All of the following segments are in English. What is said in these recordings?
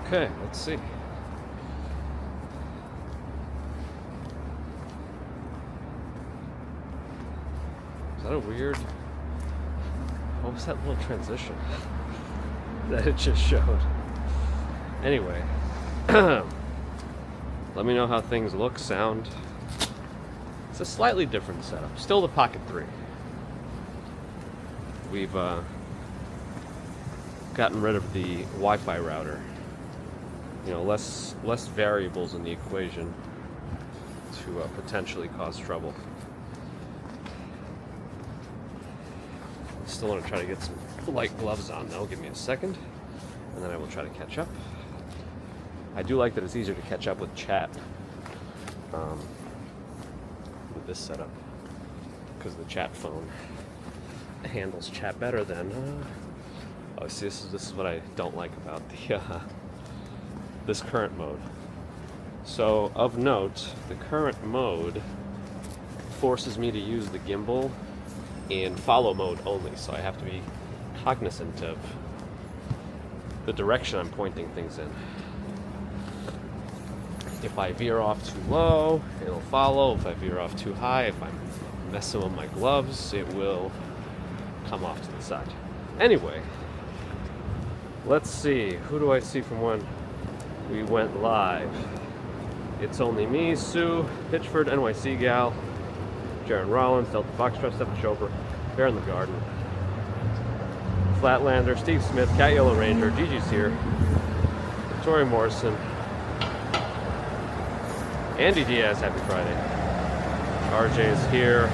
Okay, let's see. Is that a weird... What was that little transition that it just showed? Anyway, let me know how things look, sound. It's a slightly different setup. Still the Pocket 3. We've gotten rid of the Wi-Fi router. You know, less variables in the equation to potentially cause trouble. Still want to try to get some light gloves on though. Give me a second, and then I will try to catch up. I do like that it's easier to catch up with chat with this setup, because the chat phone handles chat better than. Oh, see, this is what I don't like about the this current mode. So, of note, the current mode forces me to use the gimbal in follow mode only, so I have to be cognizant of the direction I'm pointing things in. If I veer off too low, it'll follow. If I veer off too high, if I'm messing with my gloves, it will come off to the side. Anyway, let's see. Who do I see from when we went live? It's only me, Sue, Pitchford, NYC Gal, Jaron Rollins, Delta Foxtrot, Stephen Chopra, Bear in the Garden, Flatlander, Steve Smith, Cat Yellow Ranger, Gigi's here, Victoria Morrison, Andy Diaz, happy Friday. RJ is here.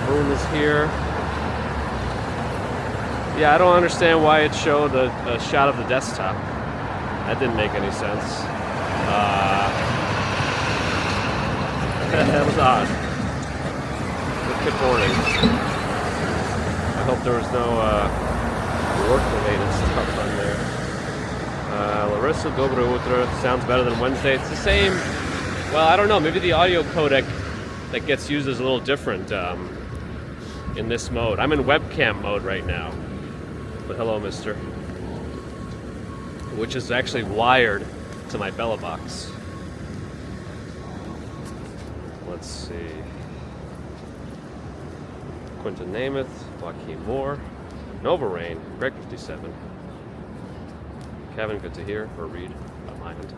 Moon is here. Yeah, I don't understand why it showed a shot of the desktop. That didn't make any sense. That was odd. Good morning. I hope there was no work-related stuff on there. Larissa Dobra Utra sounds better than Wednesday. It's the same. Well, I don't know. Maybe the audio codec that gets used is a little different in this mode. I'm in webcam mode right now. But hello, mister. Which is actually wired to my Bella box. Let's see. Quentin Namath, Joaquin Moore, Nova Rain, Greg 57. Kevin, good to hear, or read, on my end.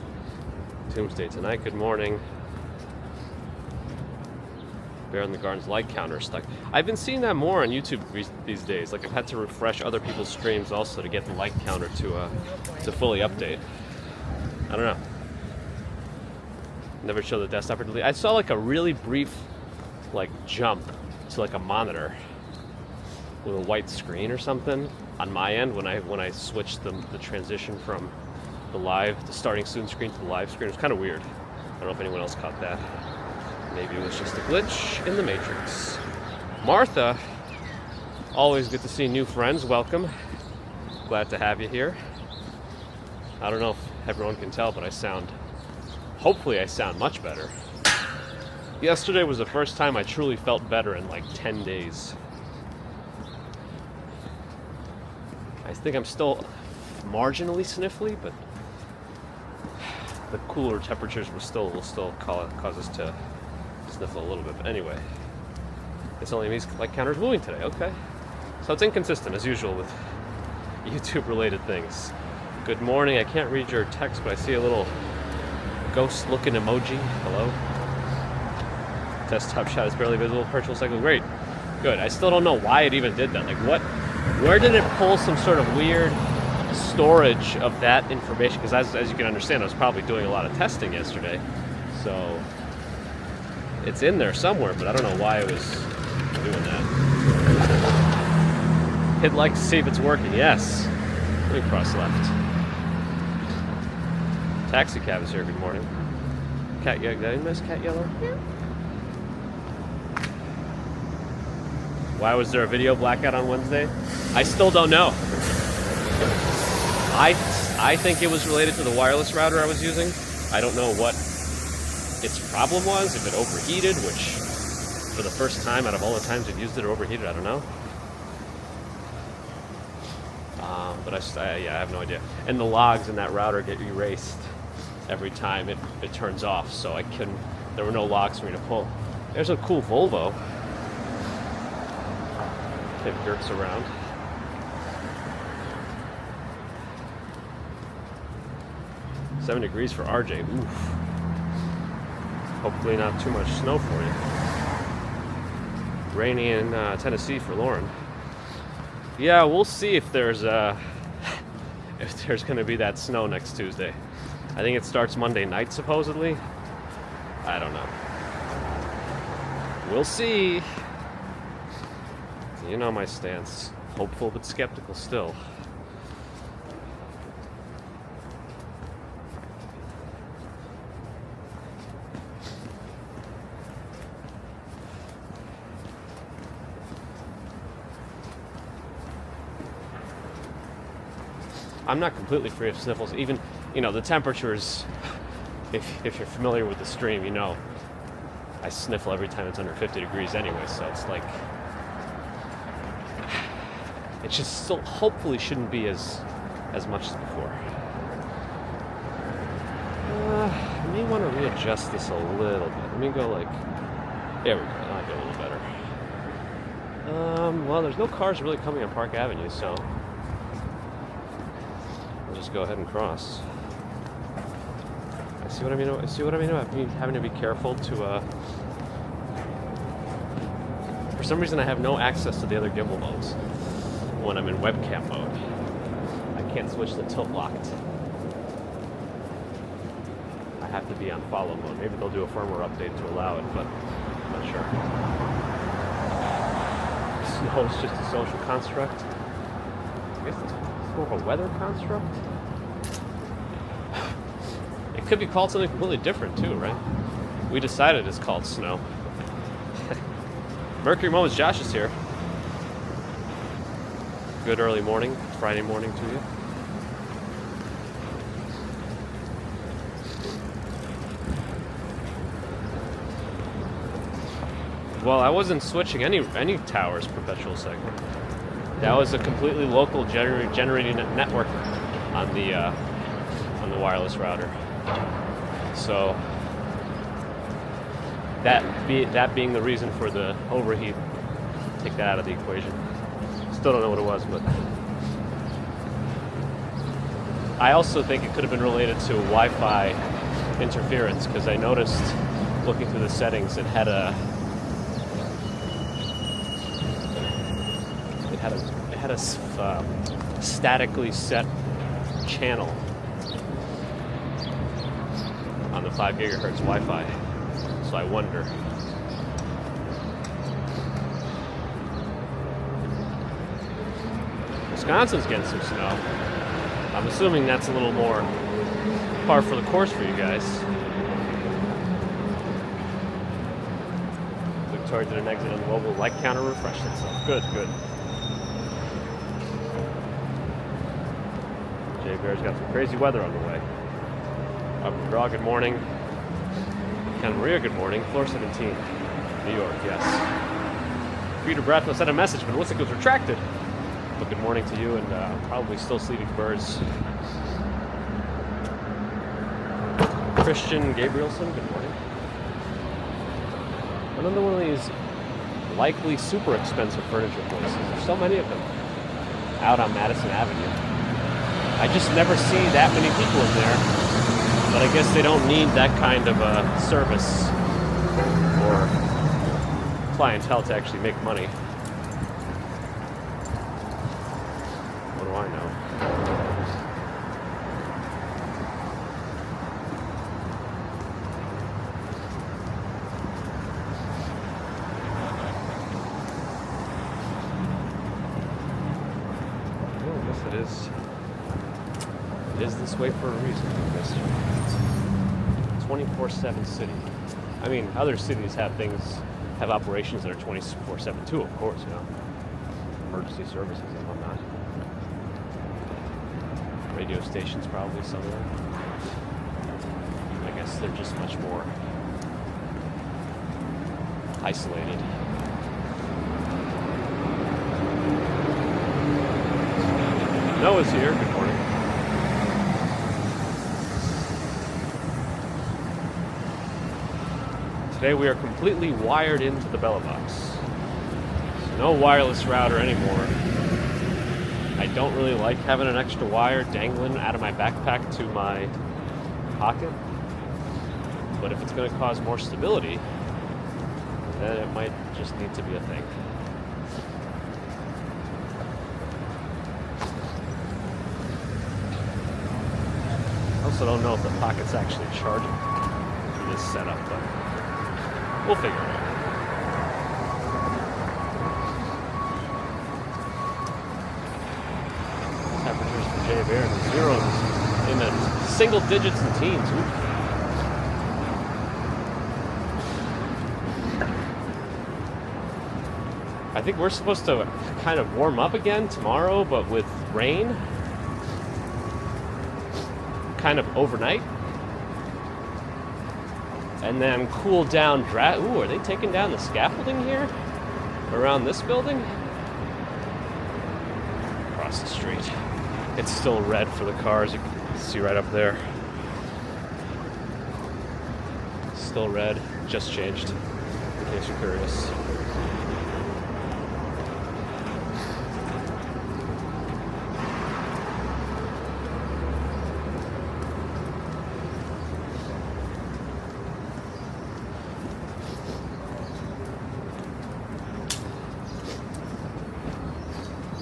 Doomsday Tonight, good morning. Bear in the Garden's like counter stuck. I've been seeing that more on YouTube these days. Like, I've had to refresh other people's streams also to get the like counter to fully update. I don't know. Never show the desktop or delete. I saw like a really brief like jump to like a monitor with a white screen or something on my end when I switched the transition from the starting soon screen to the live screen. It was kind of weird. I don't know if anyone else caught that. Maybe it was just a glitch in the Matrix. Martha, always good to see new friends. Welcome. Glad to have you here. I don't know if everyone can tell, but hopefully I sound much better. Yesterday was the first time I truly felt better in like 10 days. I think I'm still marginally sniffly, but the cooler temperatures will still cause us to sniffle a little bit. But anyway, it's only me like counters moving today. Okay, so it's inconsistent as usual with YouTube-related things. Good morning. I can't read your text, but I see a little ghost-looking emoji. Hello. Desktop shot is barely visible. Virtual cycle. Great. Good. I still don't know why it even did that. Like, where did it pull some sort of weird storage of that information? Because as you can understand, I was probably doing a lot of testing yesterday. So it's in there somewhere, but I don't know why it was doing that. Hit like to see if it's working. Yes. Let me cross left. Taxi cab is here. Good morning. Cat Yellow. Did I miss Cat Yellow? No. Why was there a video blackout on Wednesday? I still don't know. I think it was related to the wireless router I was using. I don't know what its problem was, if it overheated, which for the first time out of all the times I've used it, overheated, I don't know. Yeah, I have no idea. And the logs in that router get erased every time it turns off, so there were no logs for me to pull. There's a cool Volvo. It jerks around. $7 degrees for RJ. Oof. Hopefully not too much snow for you. Rainy in Tennessee for Lauren. Yeah, we'll see if there's going to be that snow next Tuesday. I think it starts Monday night, supposedly. I don't know. We'll see. You know my stance. Hopeful but skeptical still. I'm not completely free of sniffles. Even, the temperatures, if you're familiar with the stream, I sniffle every time it's under 50 degrees anyway, so it's like, it just still hopefully shouldn't be as much as before. I may want to readjust this a little bit. Let me go there we go, that might be a little better. Well, there's no cars really coming on Park Avenue, so we'll just go ahead and cross. See what I mean about having to be careful to, for some reason I have no access to the other gimbal modes when I'm in webcam mode. I can't switch the tilt locked. I have to be on follow mode. Maybe they'll do a firmware update to allow it, but I'm not sure. Snow is just a social construct. I guess it's more of a weather construct. It could be called something completely different too, right? We decided it's called snow. Mercury Moments, Josh is here. Good early morning, Friday morning to you. Well, I wasn't switching any tower's perpetual segment. That was a completely local generating network on the wireless router. So that being the reason for the overheat, take that out of the equation. Still don't know what it was, but I also think it could have been related to Wi-Fi interference, because I noticed looking through the settings it had a statically set channel on the 5 gigahertz Wi-Fi. So I wonder. Wisconsin's getting some snow. I'm assuming that's a little more par for the course for you guys. Victoria did an exit on the mobile light counter, refreshed itself. Good. Jay Bear's got some crazy weather on the way. Raw, good morning. Ken Maria, good morning. Floor 17, New York, yes. Peter Bradfield sent a message, but it looks like it was retracted. But good morning to you, and probably still sleeping birds. Christian Gabrielson, good morning. Another one of these likely super expensive furniture places. There's so many of them out on Madison Avenue. I just never see that many people in there. But I guess they don't need that kind of service or clientele to actually make money. What do I know? Well, I guess it is this way for a reason, I guess. 24/7 city. I mean, other cities have operations that are 24/7 too, of course, emergency services and whatnot. Radio stations probably somewhere. I guess they're just much more isolated. Noah's here. Good morning. Today we are completely wired into the Bella Box. So no wireless router anymore. I don't really like having an extra wire dangling out of my backpack to my pocket. But if it's going to cause more stability, then it might just need to be a thing. I also don't know if the pocket's actually charging for this setup, but we'll figure it out. Temperatures for Jay Bear in the zeros, in the single digits and teens. Ooh. I think we're supposed to kind of warm up again tomorrow, but with rain. Kind of overnight. And then cool down. Ooh, are they taking down the scaffolding here? Around this building? Across the street. It's still red for the cars. You can see right up there. Still red. Just changed. In case you're curious.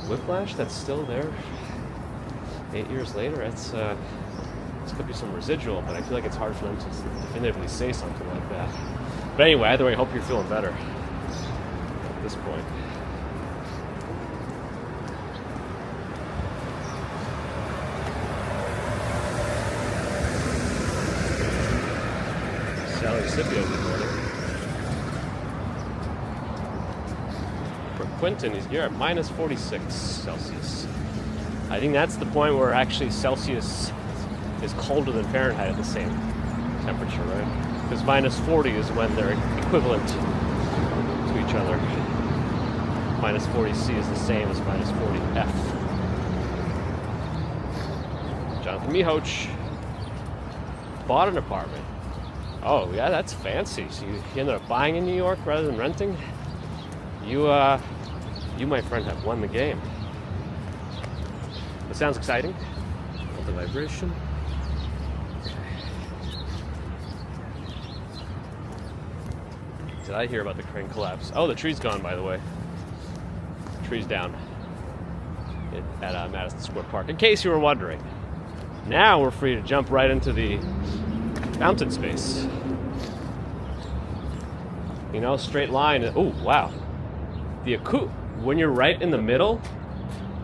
Whiplash that's still there 8 years later. That's this could be some residual, but I feel like it's hard for them to definitively say something like that. But anyway, either way, I hope you're feeling better at this point. Sally Scipio, good morning. Quentin, you're at minus 46 Celsius. I think that's the point where actually Celsius is colder than Fahrenheit at the same temperature, right? Because minus 40 is when they're equivalent to each other. Minus 40 C is the same as minus 40 F. Jonathan Mihoch bought an apartment. Oh, yeah, that's fancy. So you ended up buying in New York rather than renting? You, my friend, have won the game. That sounds exciting. Multi-vibration. Did I hear about the crane collapse? Oh, the tree's gone, by the way. The tree's down at Madison Square Park. In case you were wondering. Now we're free to jump right into the fountain space. You know, straight line. Oh, wow. When you're right in the middle,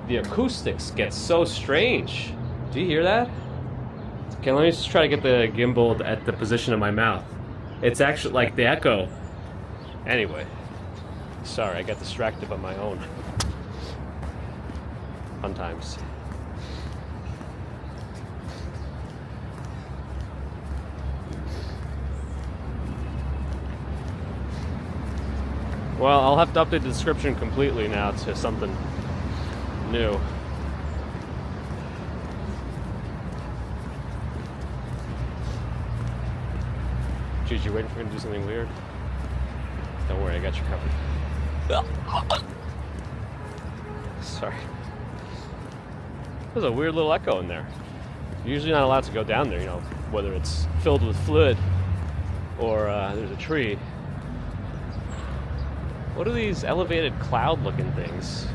the acoustics get so strange. Do you hear that? Okay, let me just try to get the gimbal at the position of my mouth. It's actually like the echo. Anyway, sorry, I got distracted by my own. Fun times. Well, I'll have to update the description completely now to something new. Geez, you waiting for me to do something weird? Don't worry, I got you covered. Sorry. There's a weird little echo in there. You're usually not allowed to go down there, you know, whether it's filled with fluid or there's a tree. What are these elevated cloud-looking things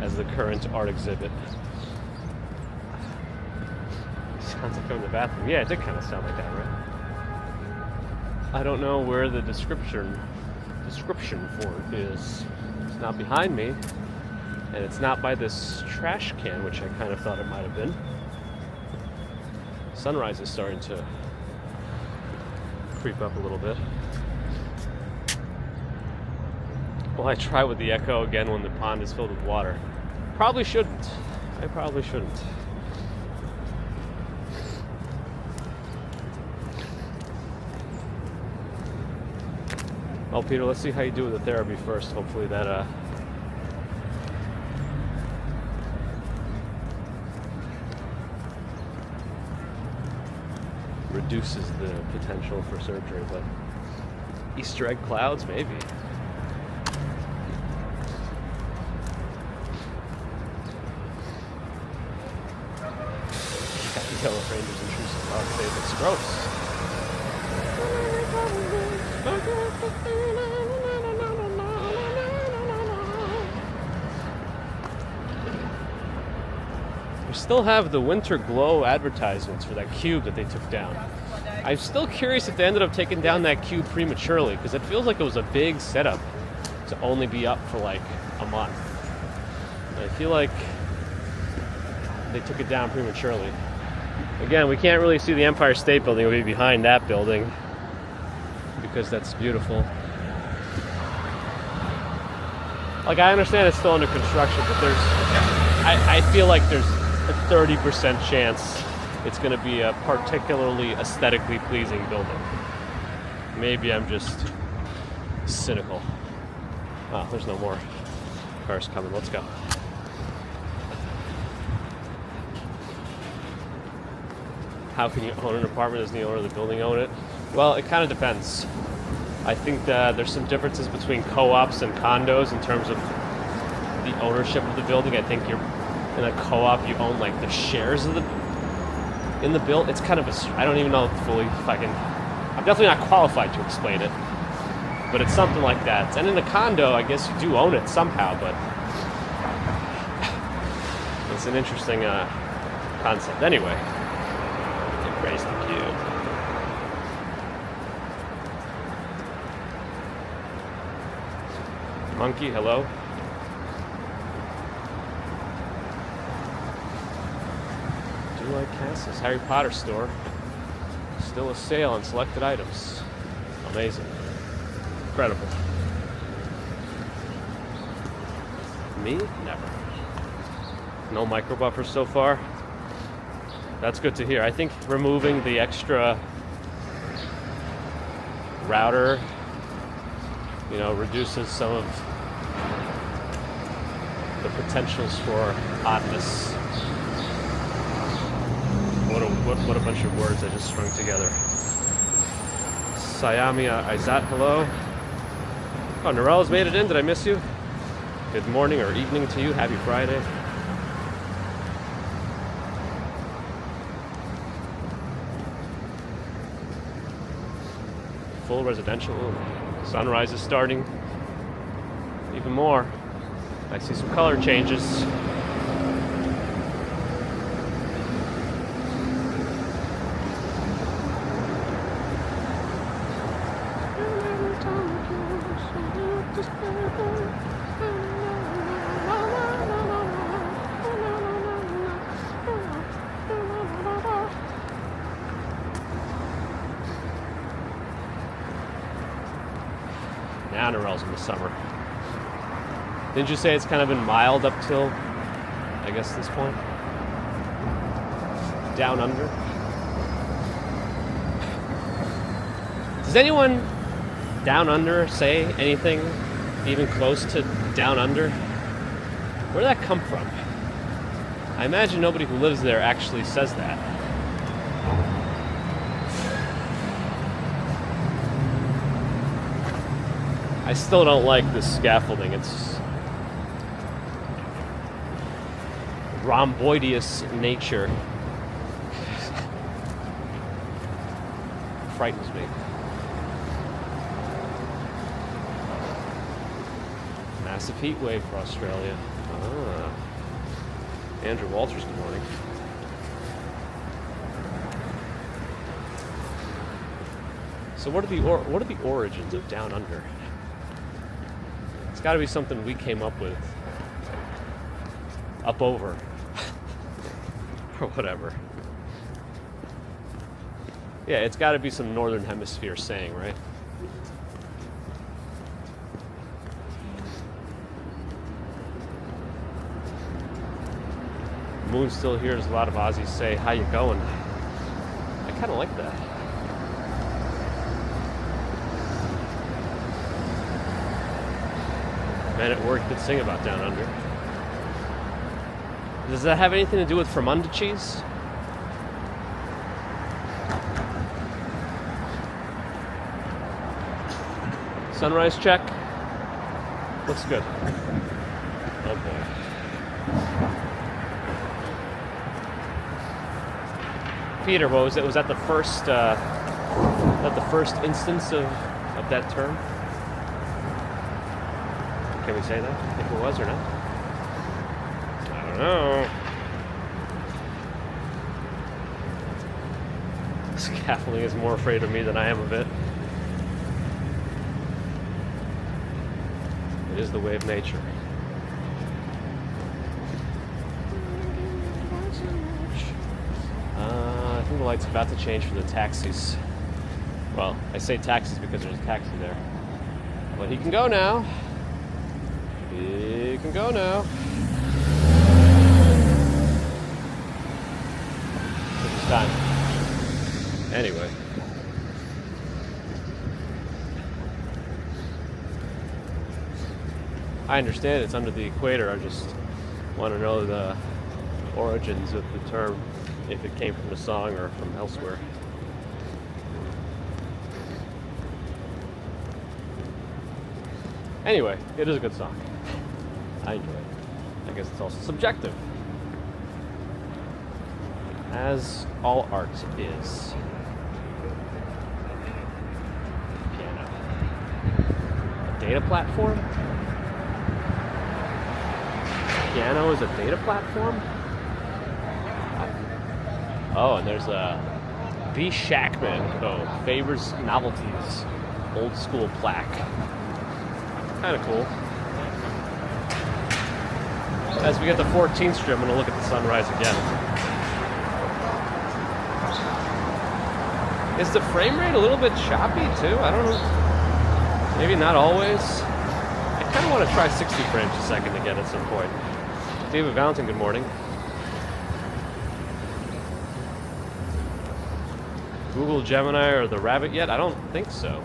as the current art exhibit? Sounds like I'm in the bathroom. Yeah, it did kind of sound like that, right? I don't know where the description for it is. It's not behind me, and it's not by this trash can, which I kind of thought it might have been. Sunrise is starting to creep up a little bit. Will I try with the echo again when the pond is filled with water? Probably shouldn't. I probably shouldn't. Well, Peter, let's see how you do with the therapy first. Hopefully that reduces the potential for surgery, but Easter egg clouds, maybe. Yellow Ranger's intrusive dog save. It's gross. We still have the Winter Glow advertisements for that cube that they took down. I'm still curious if they ended up taking down that cube prematurely, because it feels like it was a big setup to only be up for like a month. And I feel like they took it down prematurely. Again, we can't really see the Empire State Building. It'll be behind that building because that's beautiful. Like, I understand it's still under construction, but I feel like there's a 30% chance it's going to be a particularly aesthetically pleasing building. Maybe I'm just cynical. Oh, there's no more cars coming. Let's go. How can you own an apartment? Doesn't the owner of the building own it? Well, it kind of depends. I think that there's some differences between co-ops and condos in terms of the ownership of the building. I think you're in a co-op, you own like the shares of in the build. It's kind of I don't even know fully if I can. I'm definitely not qualified to explain it, but it's something like that. And in a condo, I guess you do own it somehow, but it's an interesting concept. Anyway. Raise the cube. Monkey, hello. Do you like castles? Harry Potter store. Still a sale on selected items. Amazing. Incredible. Me? Never. No micro buffers so far. That's good to hear. I think removing the extra router, reduces some of the potentials for oddness. What a bunch of words I just strung together. Siamia Izat, hello. Oh, Narel's made it in. Did I miss you? Good morning or evening to you. Happy Friday. Full residential. Sunrise is starting. Even more. I see some color changes. Narel's in the summer. Didn't you say it's kind of been mild up till, I guess, this point? Down under? Does anyone down under say anything even close to down under? Where did that come from? I imagine nobody who lives there actually says that. I still don't like this scaffolding. It's rhomboideous nature. Frightens me. Massive heat wave for Australia. Andrew Walters, good morning. So what are the origins of Down Under? It's got to be something we came up with. Up over. Or whatever. Yeah, it's got to be some Northern Hemisphere saying, right? Moon's still here. There's a lot of Aussies say, how you going? I kind of like that. Men at work could sing about Down Under. Does that have anything to do with Fremunda cheese? Sunrise check. Looks good. Oh boy. Peter, what was it? Was that the first instance of that term? Can we say that? If it was or not? I don't know. Scaffolding is more afraid of me than I am of it. It is the way of nature. I think the light's about to change for the taxis. Well, I say taxis because there's a taxi there. But he can go now. He can go now. Took his time. Anyway. I understand it's under the equator. I just want to know the origins of the term, if it came from the song or from elsewhere. Anyway, it is a good song. I enjoy it. I guess it's also subjective, as all art is. Piano. A data platform? Piano is a data platform? Oh, and there's a V. Shackman, favors novelties, old school plaque. Kind of cool. As we get to 14th Street, I'm going to look at the sunrise again. Is the frame rate a little bit choppy too? I don't know. Maybe not always. I kind of want to try 60 frames a second again at some point. David Valentin, good morning. Google Gemini or the Rabbit yet? I don't think so.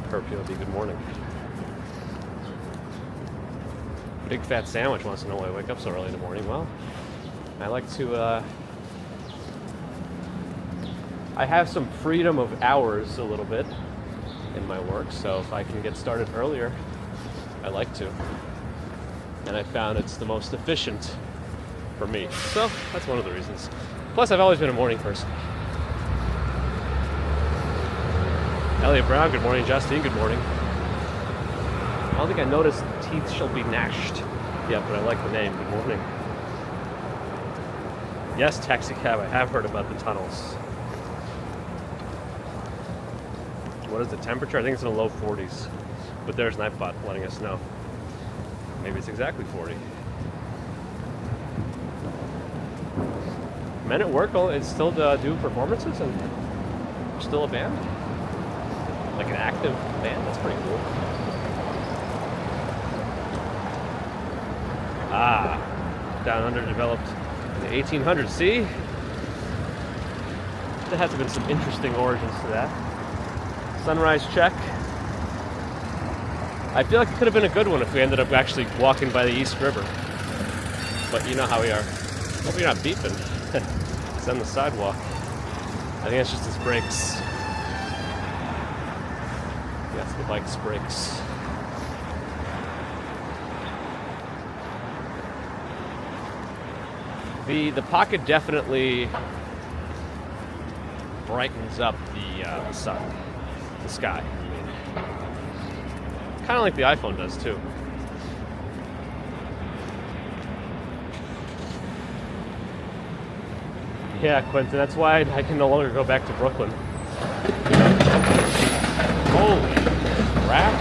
Herpiobi, good morning. Big Fat Sandwich wants to know why I wake up so early in the morning. Well, I like to, I have some freedom of hours a little bit in my work, so if I can get started earlier, I like to. And I found it's the most efficient for me. So, that's one of the reasons. Plus, I've always been a morning person. Elliot Brown, good morning. Justine, good morning. I don't think I noticed teeth shall be gnashed yet, but I like the name. Good morning. Yes, taxi cab, I have heard about the tunnels. What is the temperature? I think it's in the low 40s. But there's Nightbot letting us know. Maybe it's exactly 40. Men at Work still do performances and still a band? Like an active band? That's pretty cool. Ah, down underdeveloped in the 1800s. See? There has to have been some interesting origins to that. Sunrise check. I feel like it could have been a good one if we ended up actually walking by the East River. But you know how we are. Hope you're not beeping. It's on the sidewalk. I think that's just his brakes. That's the bike's brakes. The pocket definitely brightens up the sun, the sky. Kind of like the iPhone does too. Yeah, Quentin, that's why I can no longer go back to Brooklyn. Holy crap.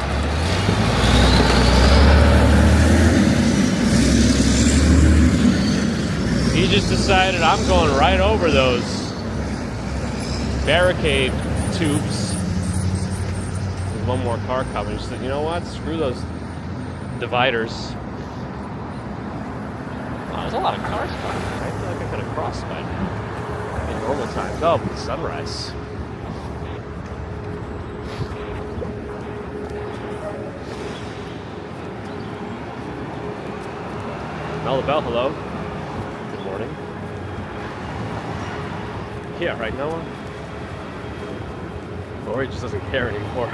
He just decided I'm going right over those barricade tubes. There's one more car coming. He said, you know what? Screw those dividers. Oh, there's a lot of cars coming. I feel like I could have crossed by now. In normal times. Oh, but the sunrise. Mel the Bell, hello. Good morning. Yeah, right, Noah? Or he just doesn't care anymore.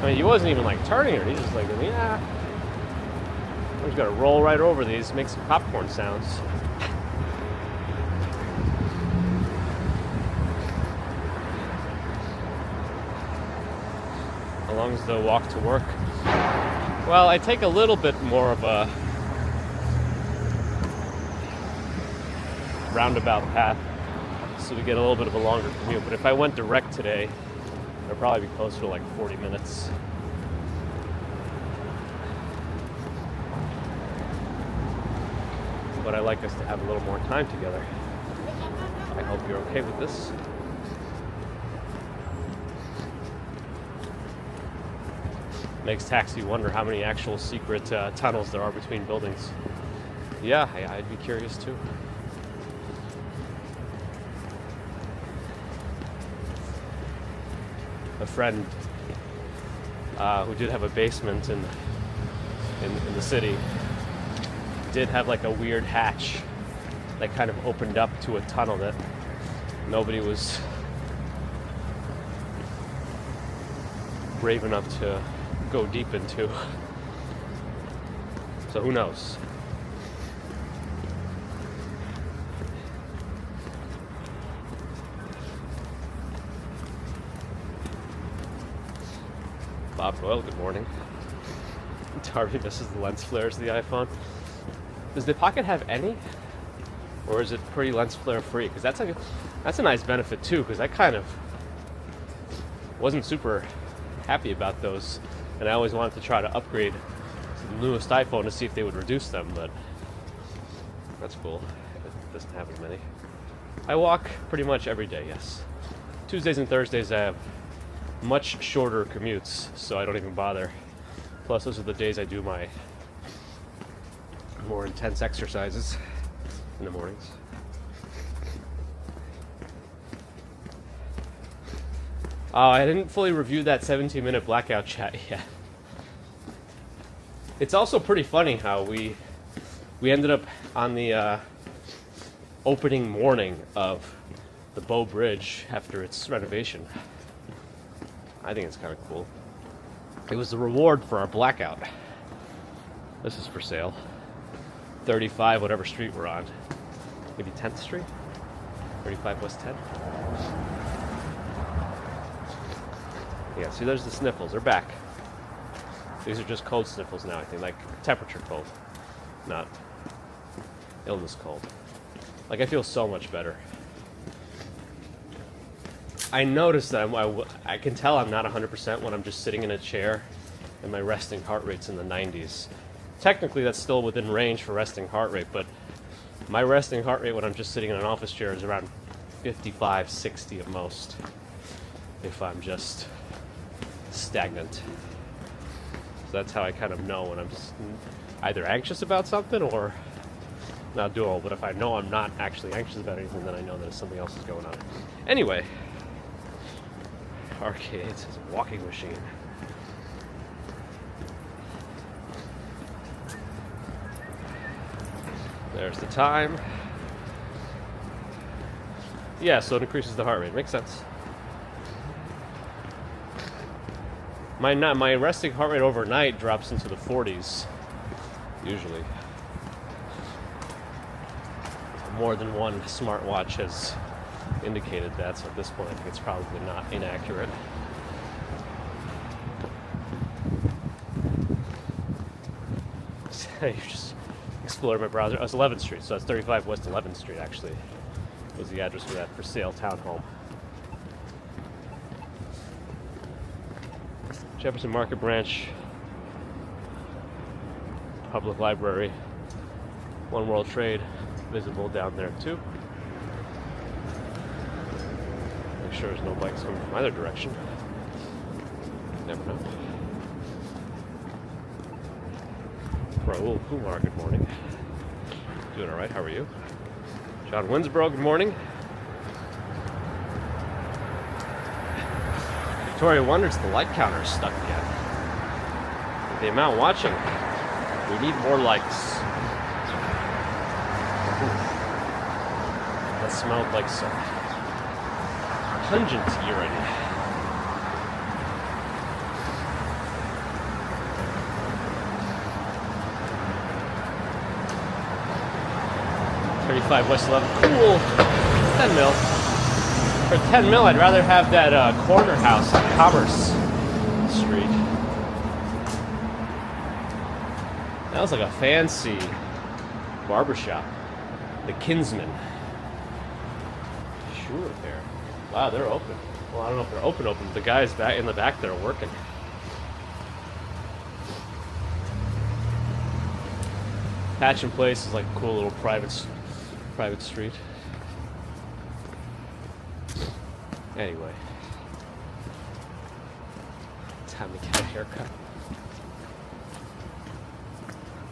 I mean, he wasn't even like turning her. He's just like, yeah. I'm just gonna roll right over these, make some popcorn sounds. How long is the walk to work? Well, I take a little bit more of a roundabout path, so we get a little bit of a longer commute. But if I went direct today, it'd probably be closer to like 40 minutes. But I like us to have a little more time together. I hope you're okay with this. Makes taxi wonder how many actual secret tunnels there are between buildings. Yeah, I'd be curious too. A friend who did have a basement in the city did have like a weird hatch that kind of opened up to a tunnel that nobody was brave enough to go deep into. So who knows? Bob Doyle, good morning. Darby misses the lens flares of the iPhone. Does the Pocket have any? Or is it pretty lens flare free? Because that's a nice benefit too, because I kind of wasn't super happy about those. And I always wanted to try to upgrade to the newest iPhone to see if they would reduce them, but that's cool. It doesn't have as many. I walk pretty much every day, yes. Tuesdays and Thursdays I have much shorter commutes, so I don't even bother. Plus, those are the days I do my more intense exercises in the mornings. Oh, I didn't fully review that 17-minute blackout chat yet. It's also pretty funny how we ended up on the opening morning of the Bow Bridge after its renovation. I think it's kind of cool. It was the reward for our blackout. This is for sale. 35, whatever street we're on. Maybe 10th Street? 35 West 10th? Yeah, see, there's the sniffles. They're back. These are just cold sniffles now, I think. Like temperature cold. Not illness cold. Like, I feel so much better. I noticed that I can tell I'm not 100% when I'm just sitting in a chair and my resting heart rate's in the 90s. Technically, that's still within range for resting heart rate, but my resting heart rate when I'm just sitting in an office chair is around 55, 60 at most, if I'm just stagnant. So that's how I kind of know when I'm just either anxious about something or not doable. But if I know I'm not actually anxious about anything, then I know that something else is going on. Anyway, arcades is a walking machine. There's the time. Yeah, so it increases the heart rate. Makes sense. My resting heart rate overnight drops into the 40s, usually. More than one smartwatch has indicated that, so at this point I think it's probably not inaccurate. You just explore my browser. Oh, it's 11th Street, so that's 35 West 11th Street, actually, was the address for that for sale townhome. Jefferson Market Branch, Public Library, One World Trade, visible down there too. Make sure there's no bikes coming from either direction. Never know. Raul Kumar, good morning. Doing alright, how are you? John Winsborough, good morning. Victoria wonders the like counter is stuck again. With the amount watching, we need more likes. Ooh. That smelled like some pungent urine. 25 West 11. Cool. 10 mil. For 10 mil, I'd rather have that corner house on Commerce Street. That was like a fancy barbershop. The Kinsman. Shoe repair. Wow, they're open. Well, I don't know if they're open, but the guys back in the back there are working. Patchen Place is like a cool little private street. Anyway, time to get a haircut.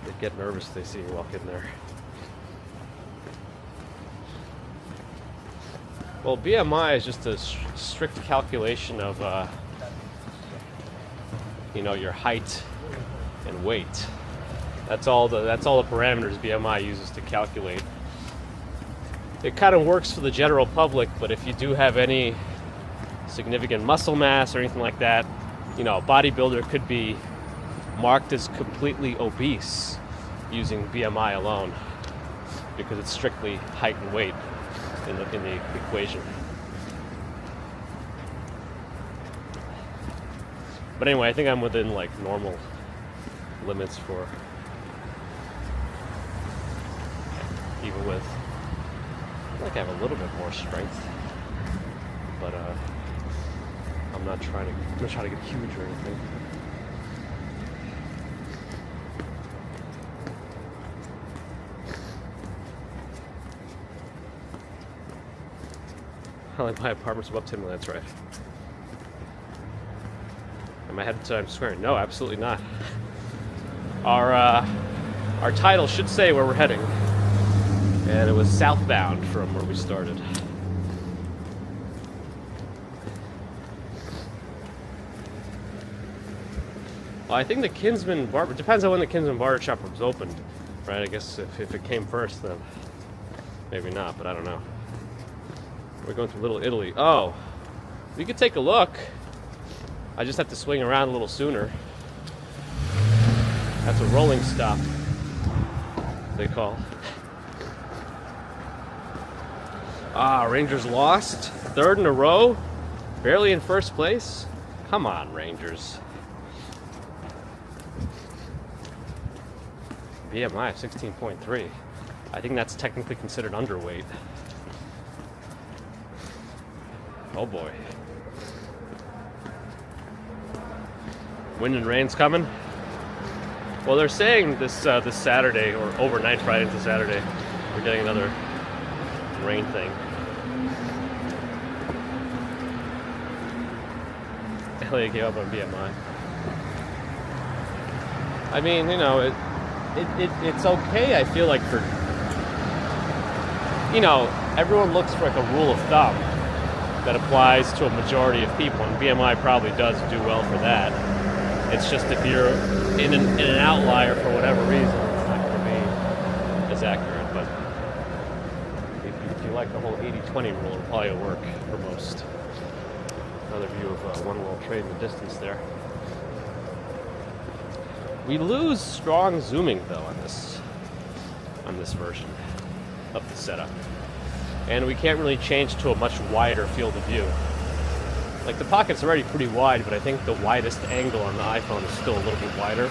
They get nervous. They see you walk in there. Well, BMI is just a strict calculation of, your height and weight. That's all the parameters BMI uses to calculate. It kind of works for the general public, but if you do have any significant muscle mass or anything like that, a bodybuilder could be marked as completely obese using BMI alone, because it's strictly height and weight in the equation. But anyway, I think I'm within like normal limits for even with, I think I have a little bit more strength, but I'm not trying to get huge or anything. I like my apartment's above 10 million, that's right. Am I headed to Times Square? No, absolutely not. Our title should say where we're heading. And it was southbound from where we started. Well, I think the Kinsman Barber, depends on when the Kinsman Barber Shop was opened, right? I guess if it came first, then maybe not, but I don't know. We're going through Little Italy. Oh, we could take a look. I just have to swing around a little sooner. That's a rolling stop, they call. Rangers lost. Third in a row. Barely in first place. Come on, Rangers. BMI of 16.3. I think that's technically considered underweight. Oh boy. Wind and rain's coming. Well, they're saying this Saturday, or overnight Friday into Saturday, we're getting another rain thing. Elliot gave up on BMI. I mean, it's okay, I feel like, for, everyone looks for like a rule of thumb that applies to a majority of people, and BMI probably does do well for that. It's just if you're in an outlier for whatever reason, it's not going to be as accurate. But if you like the whole 80-20 rule, it probably will work for most. Another view of One World Trade in the distance there. We lose strong zooming though on this version of the setup, and we can't really change to a much wider field of view. Like, the pocket's already pretty wide, but I think the widest angle on the iPhone is still a little bit wider.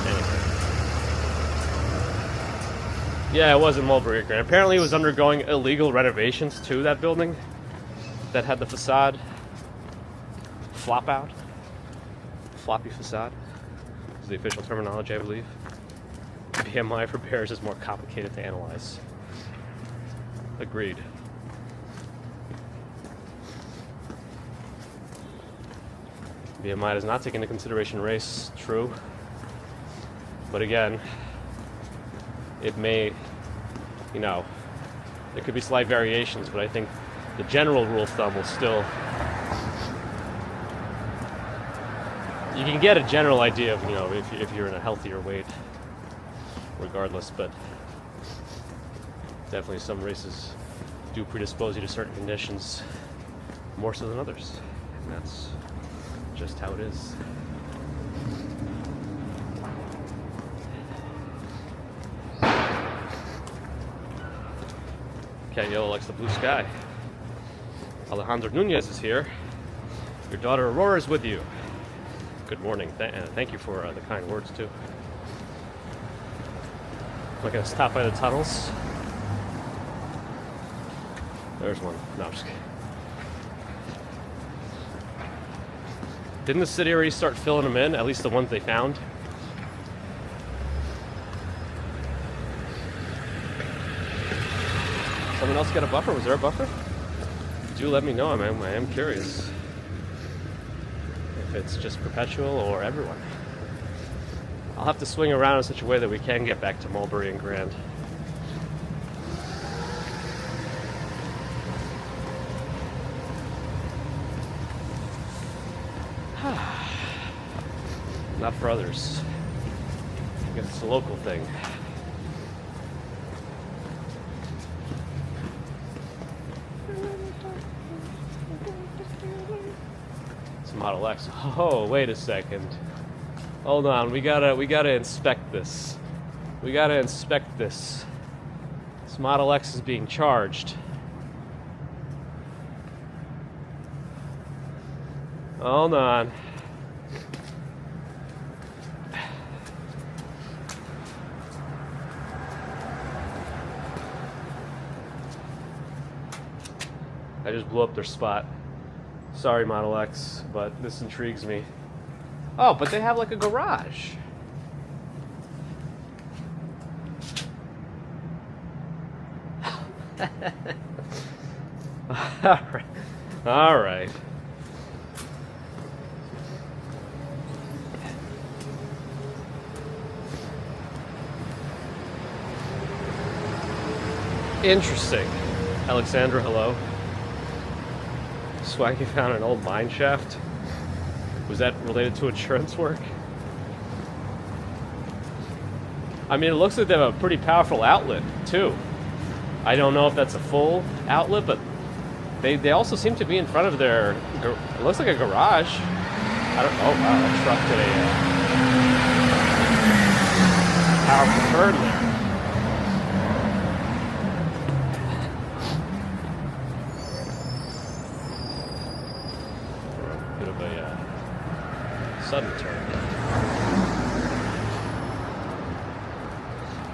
Anyway. Yeah, it was in Mulberry Green. Apparently it was undergoing illegal renovations too, that building that had the facade flop out. Floppy facade is the official terminology, I believe. BMI for bears is more complicated to analyze. Agreed. BMI does not take into consideration race, true. But again, it may, there could be slight variations, but I think the general rule of thumb will still, you can get a general idea of, if you're in a healthier weight, regardless, but definitely some races do predispose you to certain conditions more so than others, and that's just how it is. Cat Yellow likes the blue sky. Alejandro Nunez is here. Your daughter Aurora is with you. Good morning. Thank you for the kind words, too. Am I going to stop by the tunnels? There's one. No, I'm just kidding. Didn't the city already start filling them in? At least the ones they found? Someone else got a buffer? Was there a buffer? Do let me know. I am curious if it's just perpetual or everyone. I'll have to swing around in such a way that we can get back to Mulberry and Grand. Not for others. I guess it's a local thing. It's a Model X. Oh, wait a second. Hold on, we gotta inspect this. We gotta inspect this. This Model X is being charged. Hold on. I just blew up their spot. Sorry, Model X, but this intrigues me. Oh, but they have like a garage. All right. Interesting. Alexandra, hello. Swaggy found an old mine shaft. Was that related to insurance work? I mean, it looks like they have a pretty powerful outlet, too. I don't know if that's a full outlet, but they also seem to be in front of their... It looks like a garage. I don't... Oh, wow, that truck did a powerful turn there. Bit of a sudden turn.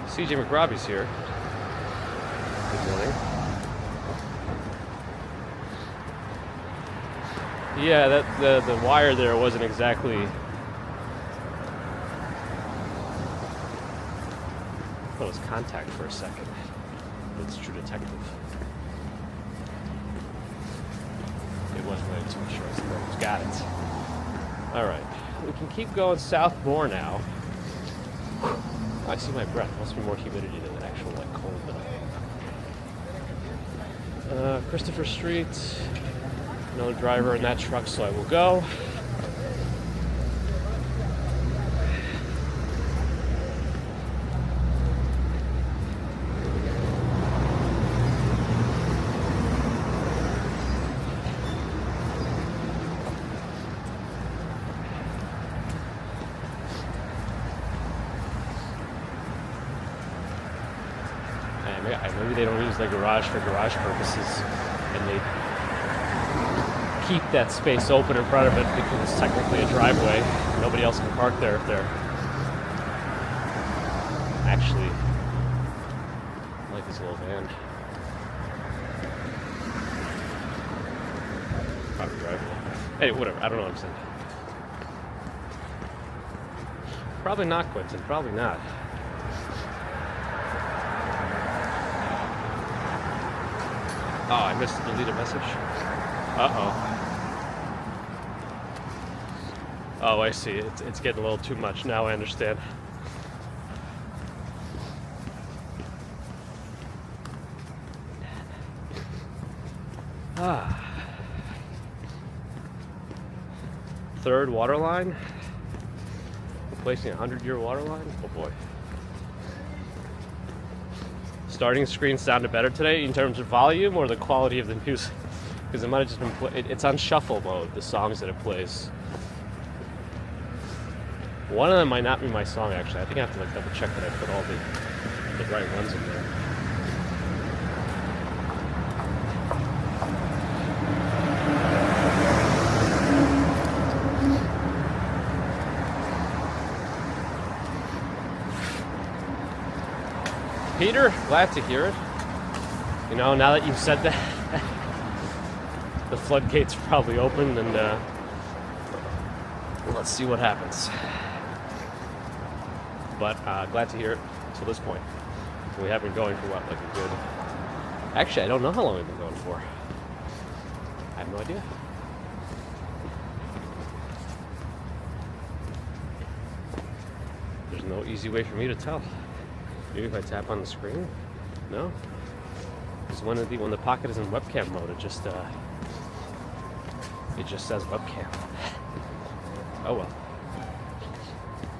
CJ McRobbie's here. Good morning. Yeah, that the wire there wasn't exactly. I thought it was contact for a second. It's True Detective. It wasn't related to insurance. Got it. All right, we can keep going south more now. I see my breath. Must be more humidity than actual like cold. Christopher Street. Another driver in that truck, so I will go. Maybe they don't use their garage for garage purposes, and they keep that space open in front of it because it's technically a driveway. Nobody else can park there if they're actually... I like this little van. Private driveway. Hey, whatever. I don't know what I'm saying. Probably not, Quentin. Probably not. Oh, I missed the deleted message. Uh-oh. Oh, I see. It's getting a little too much. Now I understand. Third water line? Replacing a 100-year water line? Oh boy. Starting screen sounded better today in terms of volume or the quality of the music? Because it might have just been it's on shuffle mode, the songs that it plays. One of them might not be my song, actually. I think I have to like double check that I put all the right ones in there. Peter, glad to hear it. You know, now that you've said that, the floodgates are probably open, and let's see what happens. But glad to hear it to this point. We have been going for what, like a good... Actually, I don't know how long we've been going for. I have no idea. There's no easy way for me to tell. Maybe if I tap on the screen? No? Because when the pocket is in webcam mode, it just says webcam. Oh well.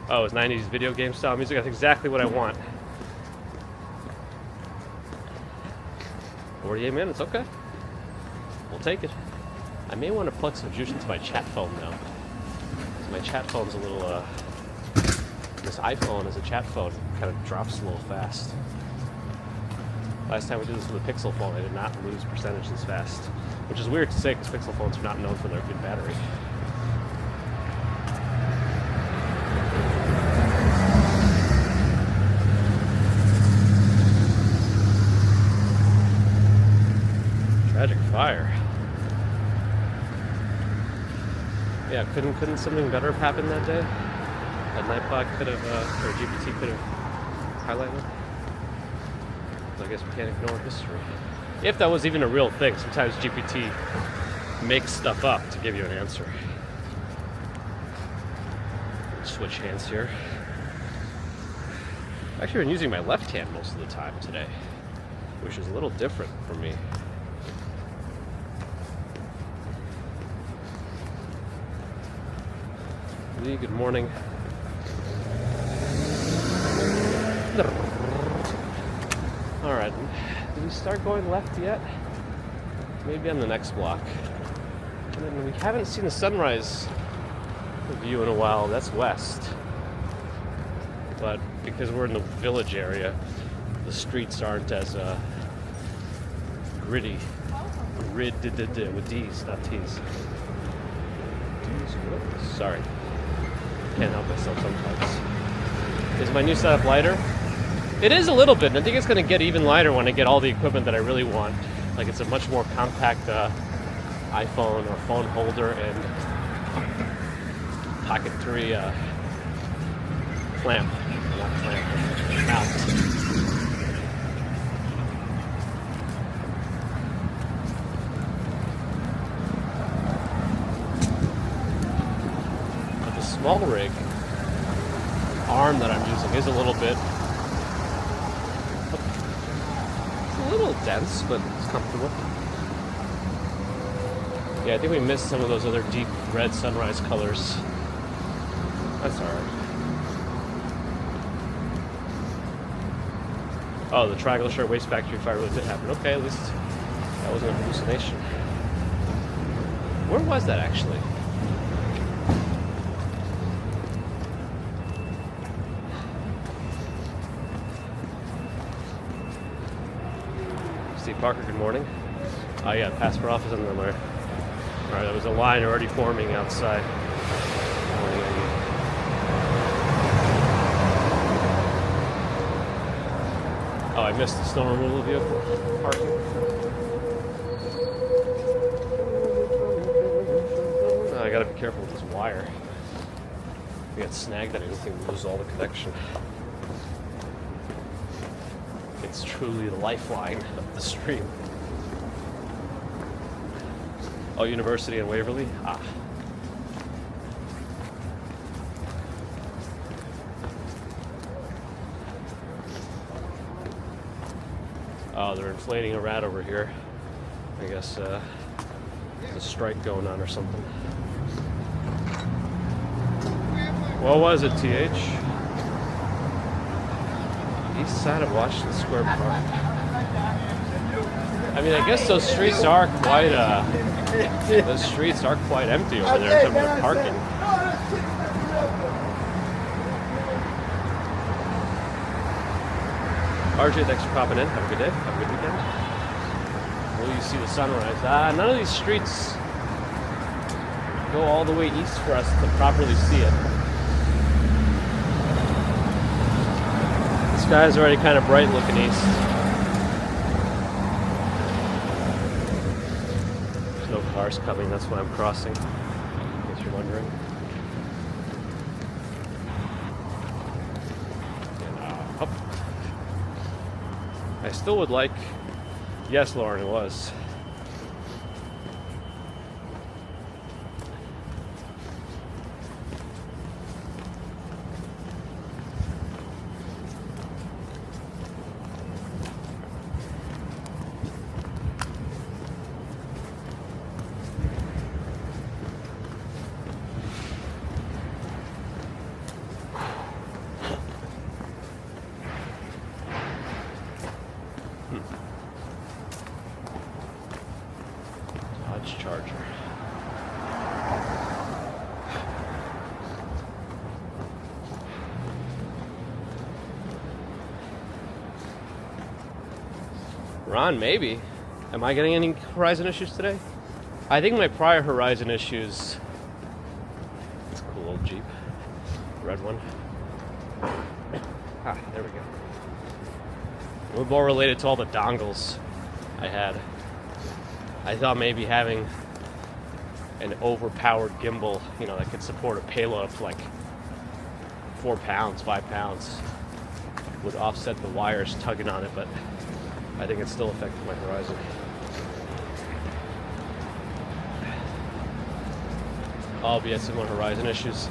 Oh, it's 90s video game style music. That's exactly what I want. 48 minutes, okay. We'll take it. I may want to plug some juice into my chat phone now. My chat phone's a little, this iPhone as a chat phone kind of drops a little fast. Last time we did this with a Pixel phone, I did not lose percentage this fast. Which is weird to say because Pixel phones are not known for their good battery. Tragic fire. Yeah, couldn't something better have happened that day? That Nightbot could have, or GPT could have highlighted? So I guess we can't ignore history. If that was even a real thing, sometimes GPT makes stuff up to give you an answer. Switch hands here. I've actually been using my left hand most of the time today, which is a little different for me. Lee, good morning. Alright, did we start going left yet? Maybe on the next block. And then we haven't seen the sunrise view in a while. That's west. But because we're in the village area, the streets aren't as gritty. With D's, not T's. Sorry. Can't help myself sometimes. Is my new setup lighter? It is a little bit, and I think it's going to get even lighter when I get all the equipment that I really want. Like it's a much more compact iPhone or phone holder and Pocket 3 clamp. Not clamp, mount. Small rig arm that I'm using is a little bit, it's a little dense, but it's comfortable. Yeah, I think we missed some of those other deep red sunrise colors. That's alright. Oh, the triangle shirt waste factory fire really did happen. Okay, at least that wasn't a hallucination. Where was that actually? Steve Parker, good morning. Oh yeah, passport office on the alert. Alright, there was a line already forming outside. Oh, I missed the snow removal vehicle parking. Oh, I gotta be careful with this wire. If I get snagged on anything, we lose all the connection. It's truly the lifeline of the stream. Oh, University in Waverly? Ah. Oh, they're inflating a rat over here. I guess there's a strike going on or something. What was it, TH? East side of Washington Square Park. I mean, I guess those streets are quite empty over there in terms of parking. RJ, thanks for popping in. Have a good day. Have a good weekend. Will you see the sunrise? None of these streets go all the way east for us to properly see it. This Sky's already kind of bright looking east. There's no cars coming, that's why I'm crossing, in case you're wondering. And, up. I still would like... Yes, Lauren, it was. Charger. Ron, maybe. Am I getting any Horizon issues today? I think my prior Horizon issues... It's a cool old Jeep. Red one. Ah, there we go. We're more related to all the dongles I had. I thought maybe having an overpowered gimbal, that could support a payload up to like 4 pounds, 5 pounds, would offset the wires tugging on it, but I think it still affected my Horizon. Oh, but yeah, similar Horizon issues.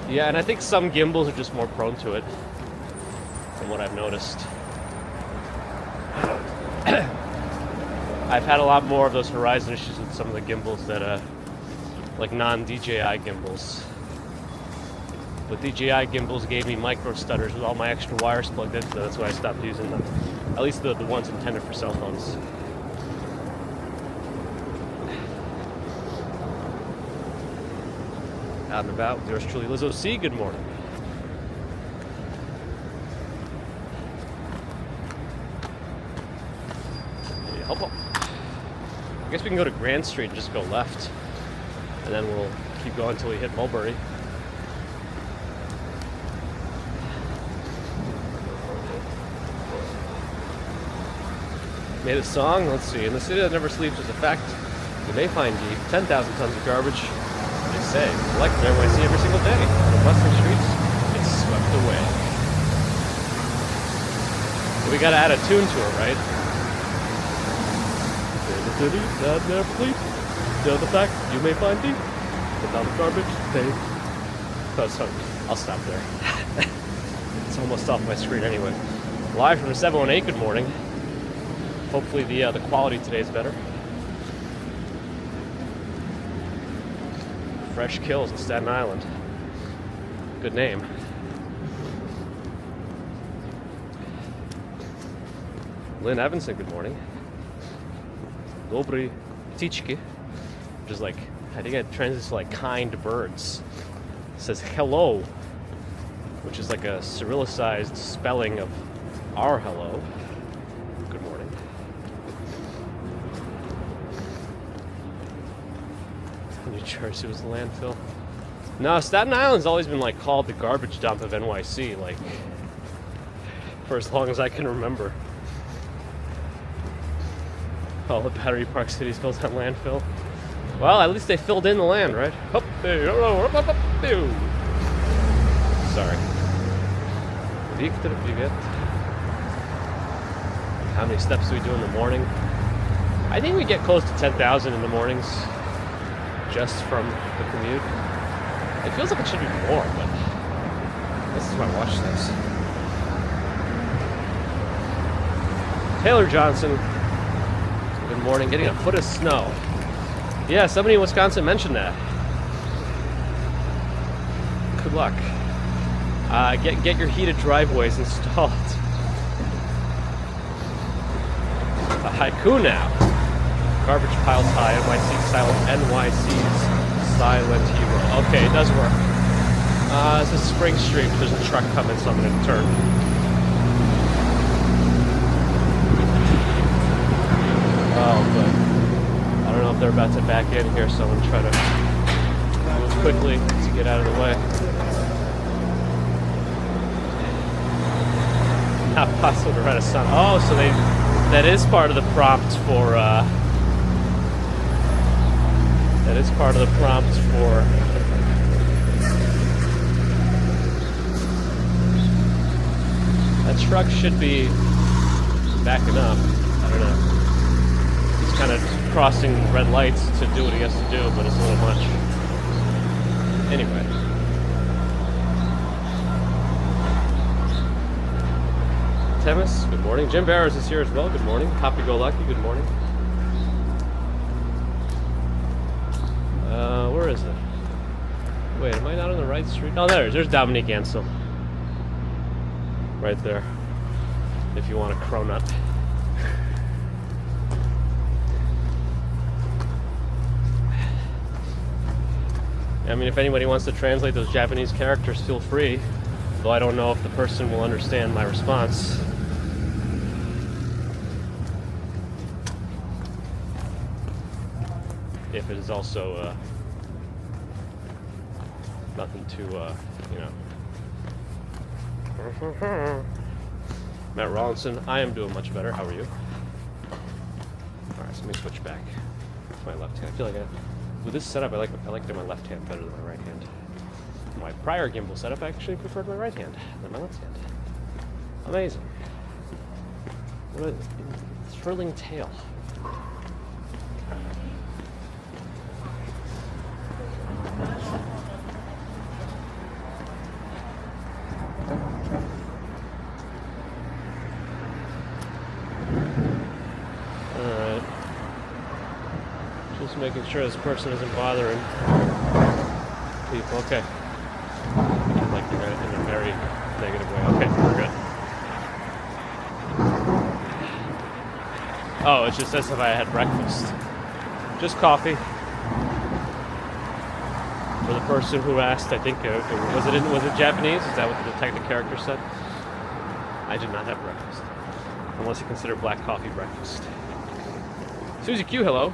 Yeah, and I think some gimbals are just more prone to it, from what I've noticed. I've had a lot more of those Horizon issues with some of the gimbals that, like non-DJI gimbals. But DJI gimbals gave me micro stutters with all my extra wires plugged into them. That's why I stopped using them. At least the ones intended for cell phones. Out and about with yours truly, Liz O.C. Good morning. Help up. I guess we can go to Grand Street and just go left, and then we'll keep going until we hit Mulberry. Made a song? Let's see. In the city that never sleeps is a fact. You may find deep 10,000 tons of garbage, they say, collected from NYC every single day. The bustling streets, it's swept away. We gotta add a tune to it, right? City that never sleeps. The fact you may find deep. Without the garbage, they... Oh, sorry. I'll stop there. It's almost off my screen anyway. Live from the 718, good morning. Hopefully the quality today is better. Fresh Kills in Staten Island. Good name. Lynn Evanson, good morning. Dobry Tichki, which is like, I think it translates to like kind birds. It says hello, which is like a Cyrillicized spelling of our hello. Good morning. New Jersey was the landfill. No, Staten Island's always been like called the garbage dump of NYC, like for as long as I can remember. All the Battery Park cities built on landfill. Well, at least they filled in the land, right? Sorry. How many steps do we do in the morning? I think we get close to 10,000 in the mornings, just from the commute. It feels like it should be more, but this is my watch says. Taylor Johnson. Good morning. Getting a foot of snow. Yeah, somebody in Wisconsin mentioned that. Good luck. Get your heated driveways installed. A haiku now. Garbage piles high. NYC silent. NYC's silent hero. Okay, it does work. This is Spring Street. There's a truck coming, so I'm going to turn. Oh, but I don't know if they're about to back in here, so I'm going to try to move quickly to get out of the way. Not possible to write a song. Oh, so that is part of the prompt for that truck should be backing up. I don't know. He's kind of crossing red lights to do what he has to do, but it's a little much. Anyway. Temis, good morning. Jim Barrows is here as well. Good morning. Happy-go-lucky, good morning. Where is it? Wait, am I not on the right street? Oh, there it is. There's Dominique Ansel. Right there. If you want a cronut. I mean, if anybody wants to translate those Japanese characters, feel free. Though I don't know if the person will understand my response. If it is also nothing to, Matt Rawlinson, I am doing much better. How are you? Alright, so let me switch back to my left hand. I feel like with this setup, I like my left hand better than my right hand. My prior gimbal setup, I actually preferred my right hand than my left hand. Amazing. What a thrilling tale. Alright. Just making sure this person isn't bothering people. Okay. Like in a very negative way. Okay, we're good. Oh, it's just as if I had breakfast. Just coffee. For the person who asked, I think, was it Japanese? Is that what the detective character said? I did not have breakfast. Unless you consider black coffee breakfast. Susie Q, hello.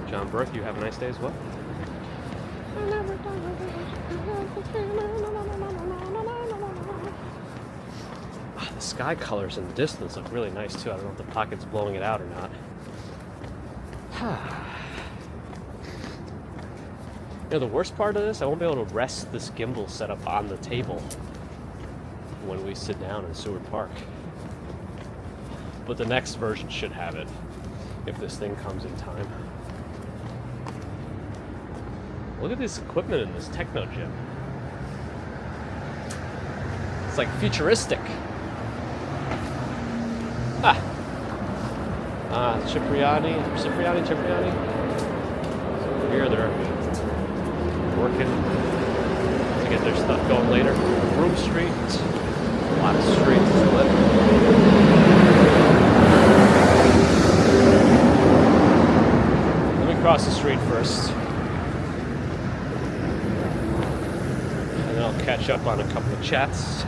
John Burke, you have a nice day as well. The sky colors in the distance look really nice too. I don't know if the pocket's blowing it out or not. You know, the worst part of this, I won't be able to rest this gimbal setup on the table when we sit down in Seward Park. But the next version should have it, if this thing comes in time. Look at this equipment in this techno gym. It's like futuristic. Cipriani. So over here they're working to get their stuff going later. Broom Street. A lot of streets to live. Let me cross the street first. And then I'll catch up on a couple of chats.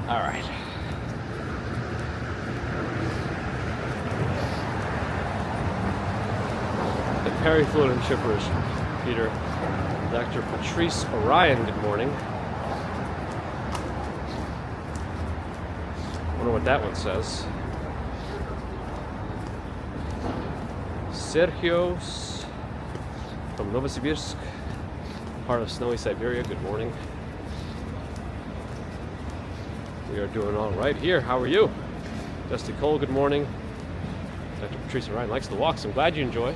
All right. The Perry Fluid and Chippers, Peter. Dr. Patrice Orion, good morning. Wonder what that one says. Sergio's from Novosibirsk, part of snowy Siberia, good morning. We are doing all right here. How are you? Dusty Cole, good morning. Dr. Patrice Ryan likes the walks. I'm glad you enjoy.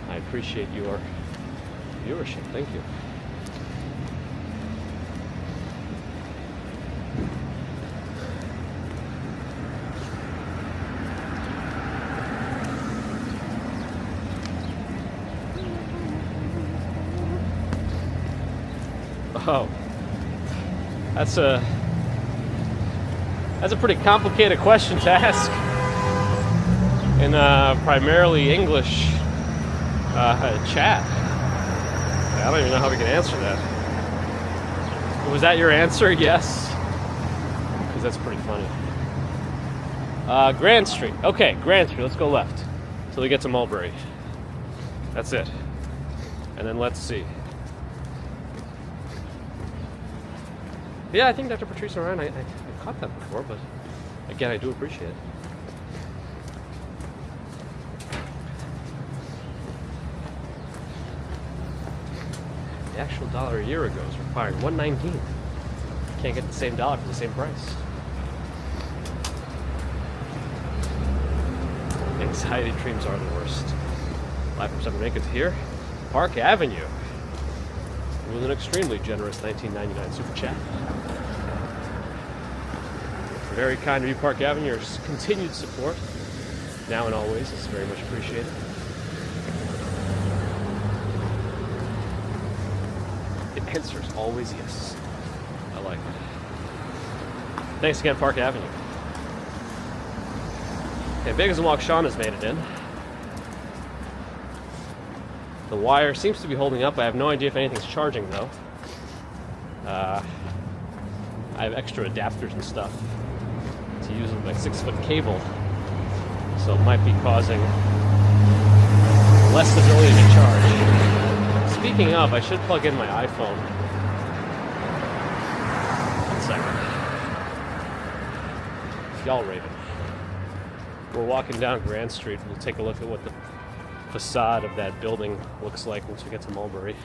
I appreciate your viewership. Thank you. Oh, that's a pretty complicated question to ask in primarily English chat. I don't even know how we can answer that. Was that your answer? Yes, because that's pretty funny. Grand Street. Okay, Grand Street. Let's go left till we get to Mulberry. That's it. And then let's see. Yeah, I think Dr. Patrice Ryan, I caught that before, but again, I do appreciate it. The actual dollar a year ago is requiring $1.19. Can't get the same dollar for the same price. Anxiety dreams are the worst. Live from Summer Lincoln's here. Park Avenue. With an extremely generous $19.99 super chat. Very kind of you, Park Avenue. Your continued support, now and always, is very much appreciated. The answer is always yes. I like it. Thanks again, Park Avenue. Okay, Vegas and Walk Sean has made it in. The wire seems to be holding up. I have no idea if anything's charging, though. I have extra adapters and stuff to use with my 6-foot cable, so it might be causing less ability to charge. Speaking of, I should plug in my iPhone. 1 second. Y'all raving. We're walking down Grand Street. We'll take a look at what the facade of that building looks like once we get to Mulberry.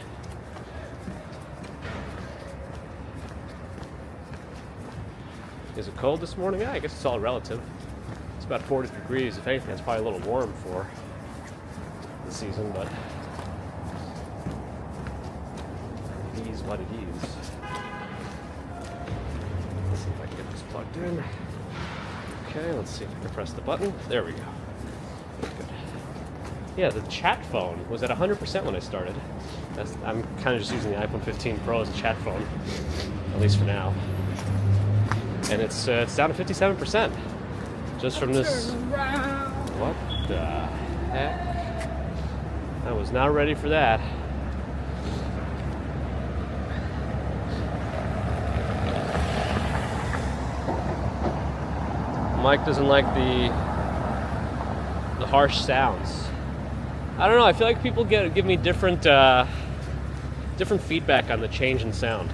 Is it cold this morning? Yeah, I guess it's all relative. It's about 40 degrees. If anything, it's probably a little warm for the season, but it is what it is. Let's see if I can get this plugged in. Okay, let's see if I can press the button. There we go. Good. Yeah, the chat phone was at 100% when I started. I'm kind of just using the iPhone 15 Pro as a chat phone, at least for now. And it's down to 57%, just from this. What the heck? I was not ready for that. Mike doesn't like the harsh sounds. I don't know. I feel like people give me different feedback on the change in sound.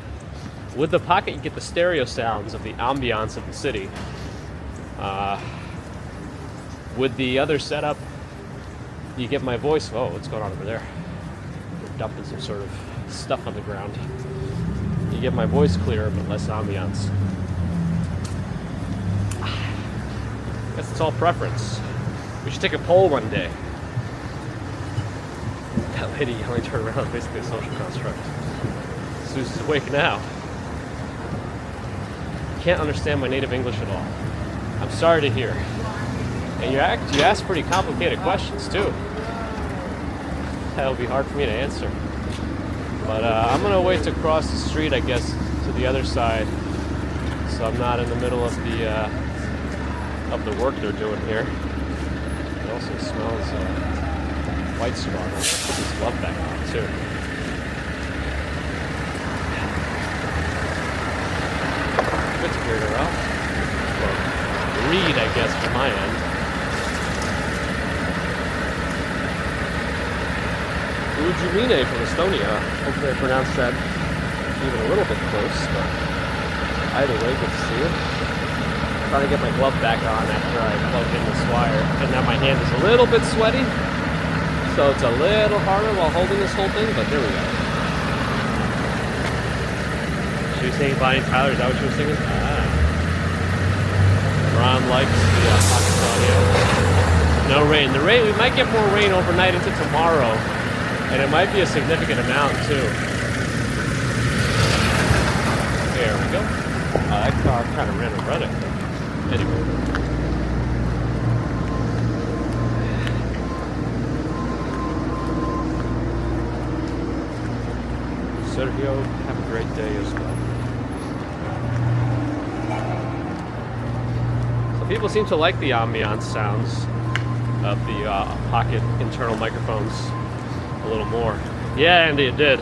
With the Pocket, you get the stereo sounds of the ambiance of the city. With the other setup, you get my voice. Oh, what's going on over there? They're dumping some sort of stuff on the ground. You get my voice clearer, but less ambiance. I guess it's all preference. We should take a poll one day. That lady yelling turned around is basically a social construct. Susan's awake now. Can't understand my native English at all. I'm sorry to hear. And you ask pretty complicated questions too. That'll be hard for me to answer. But I'm gonna wait to cross the street, I guess, to the other side, so I'm not in the middle of the work they're doing here. It also smells white straw. Put this glove back on too. Good to clear her out. Well, read, I guess, from my end. Ujumine from Estonia. Hopefully I pronounced that even a little bit close, but either way, good to see you. Trying to get my glove back on after I plugged in this wire, and now my hand is a little bit sweaty, so it's a little harder while holding this whole thing, but there we go. She was singing Bonnie Tyler, is that what she was singing? Ron likes the Pocket audio. No rain. The rain, we might get more rain overnight into tomorrow, and it might be a significant amount too. There we go. That car kind of ran a run it. Anyway. Sergio, have a great day as well. So people seem to like the ambiance sounds of the Pocket internal microphones a little more. Yeah, Andy, it did.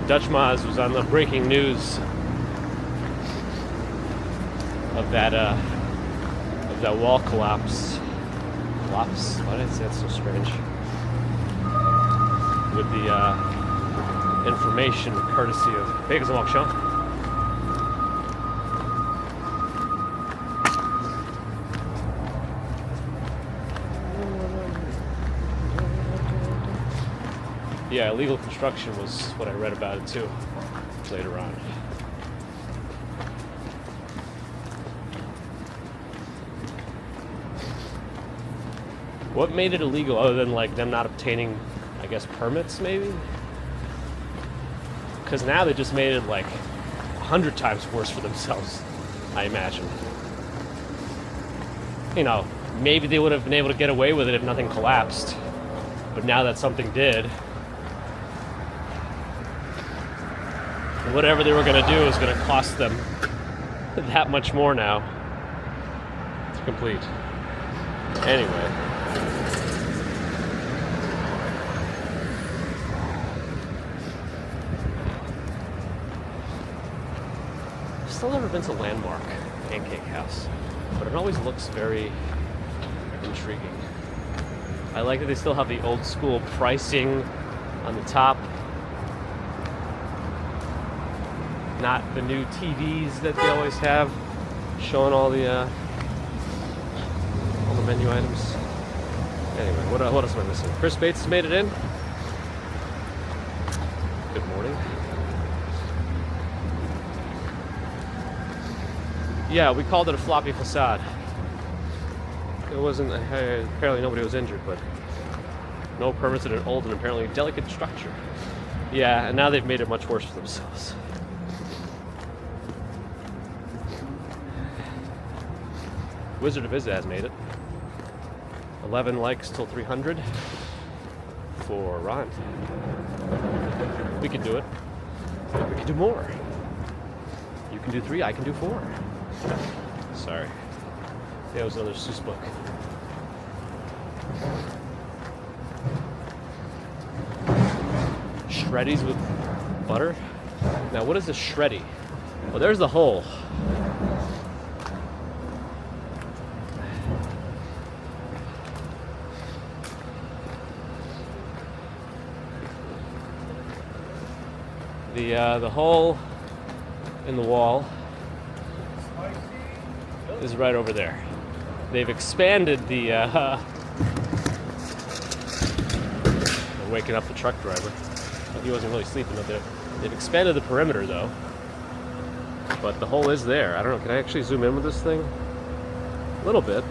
Dutch Maz was on the breaking news of that wall collapse. Collapse? Why did I say that's so strange? with the information courtesy of Vegas and Walk Show. Yeah, illegal construction was what I read about it too later on. What made it illegal other than like them not obtaining, I guess, permits maybe? Because now they just made it like 100 times worse for themselves, I imagine. You know, maybe they would have been able to get away with it if nothing collapsed. But now that something did, whatever they were going to do is going to cost them that much more now to complete. Anyway. I've still never been to Landmark Pancake House, but it always looks very intriguing. I like that they still have the old school pricing on the top. Not the new TVs that they always have, showing all the menu items. Anyway, what else am I missing? Chris Bates has made it in. Good morning. Yeah, we called it a floppy facade. It wasn't, apparently nobody was injured, but no permits in an old and apparently delicate structure. Yeah, and now they've made it much worse for themselves. Wizard of Izza has made it. 11 likes till 300 for Ron. We can do it. We can do more. You can do 3, I can do 4. Sorry. Yeah, it was another Seuss book. Shreddies with butter? Now, what is a shreddy? Well, there's the hole. The hole in the wall is right over there. They've expanded the I'm waking up the truck driver. He wasn't really sleeping up there. They've expanded the perimeter though. But the hole is there. I don't know, can I actually zoom in with this thing? A little bit.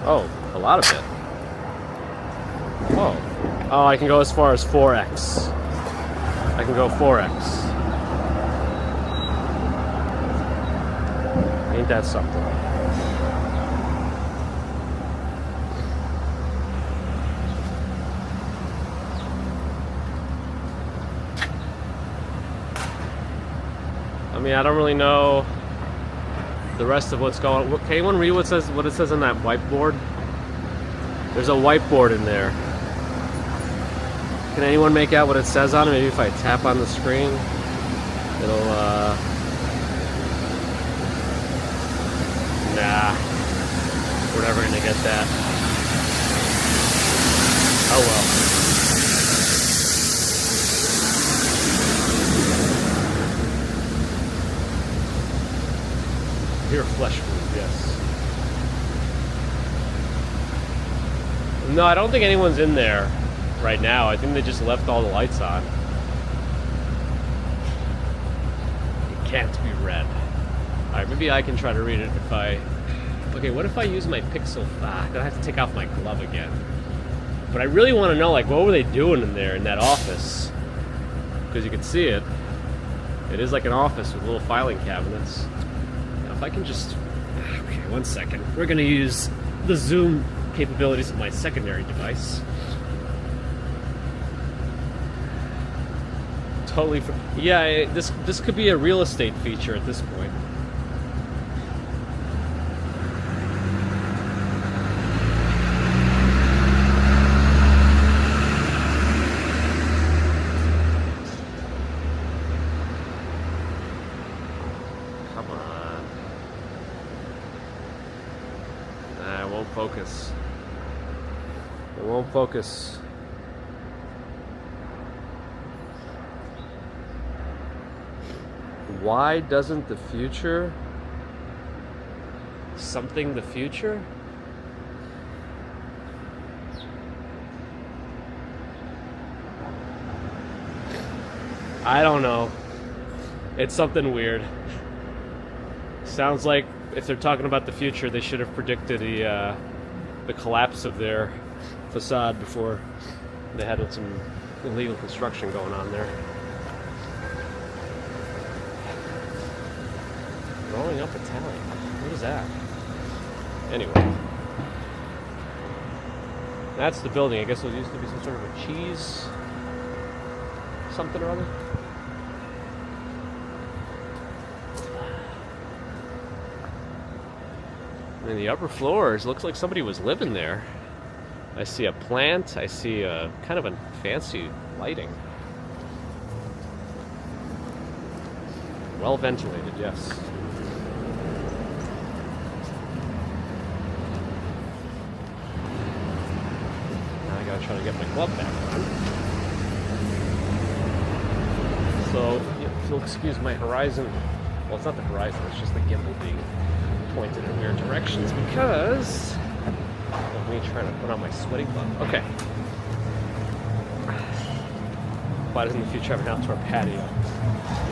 Oh, a lot of it. Oh. Oh, I can go as far as 4x. I can go 4x. Ain't that something? I mean, I don't really know the rest of what's going on. Can anyone read what it says on that whiteboard? There's a whiteboard in there. Can anyone make out what it says on it? Maybe if I tap on the screen, it'll, nah. We're never gonna get that. Oh well. Pure flesh food, yes. No, I don't think anyone's in there right now. I think they just left all the lights on. It can't be read. Alright, maybe I can try to read it if I... Okay, what if I use my Pixel 5? Then I have to take off my glove again. But I really want to know, like, what were they doing in there, in that office? Because you can see it. It is like an office with little filing cabinets. Now, if I can just... Okay, 1 second. We're going to use the zoom capabilities of my secondary device. Totally. Yeah, this could be a real estate feature at this point. Come on. Nah, it won't focus. It won't focus. Why doesn't the future something the future? I don't know. It's something weird. Sounds like if they're talking about the future, they should have predicted the collapse of their facade before they had some illegal construction going on there. Growing up Italian. What is that? Anyway. That's the building. I guess it used to be some sort of a cheese something or other. And the upper floors, looks like somebody was living there. I see a plant. I see a kind of a fancy lighting. Well ventilated, yes. Now I gotta try to get my glove back on. So, if you'll excuse my horizon, well, it's not the horizon, it's just the gimbal being pointed in weird directions because of me trying to put on my sweaty glove. Okay. Why doesn't the future have an outdoor patio?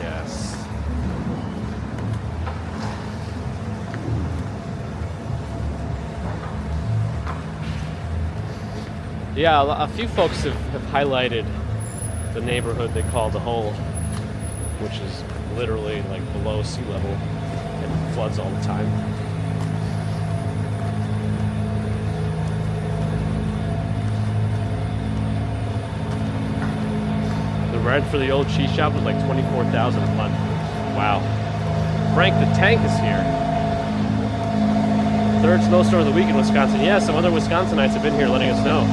Yes. Yeah, a few folks have highlighted the neighborhood they call the Hole, which is literally like below sea level and floods all the time. The rent for the old cheese shop was like $24,000 a month. Wow. Frank the Tank is here. Third snowstorm of the week in Wisconsin. Yeah, some other Wisconsinites have been here letting us know.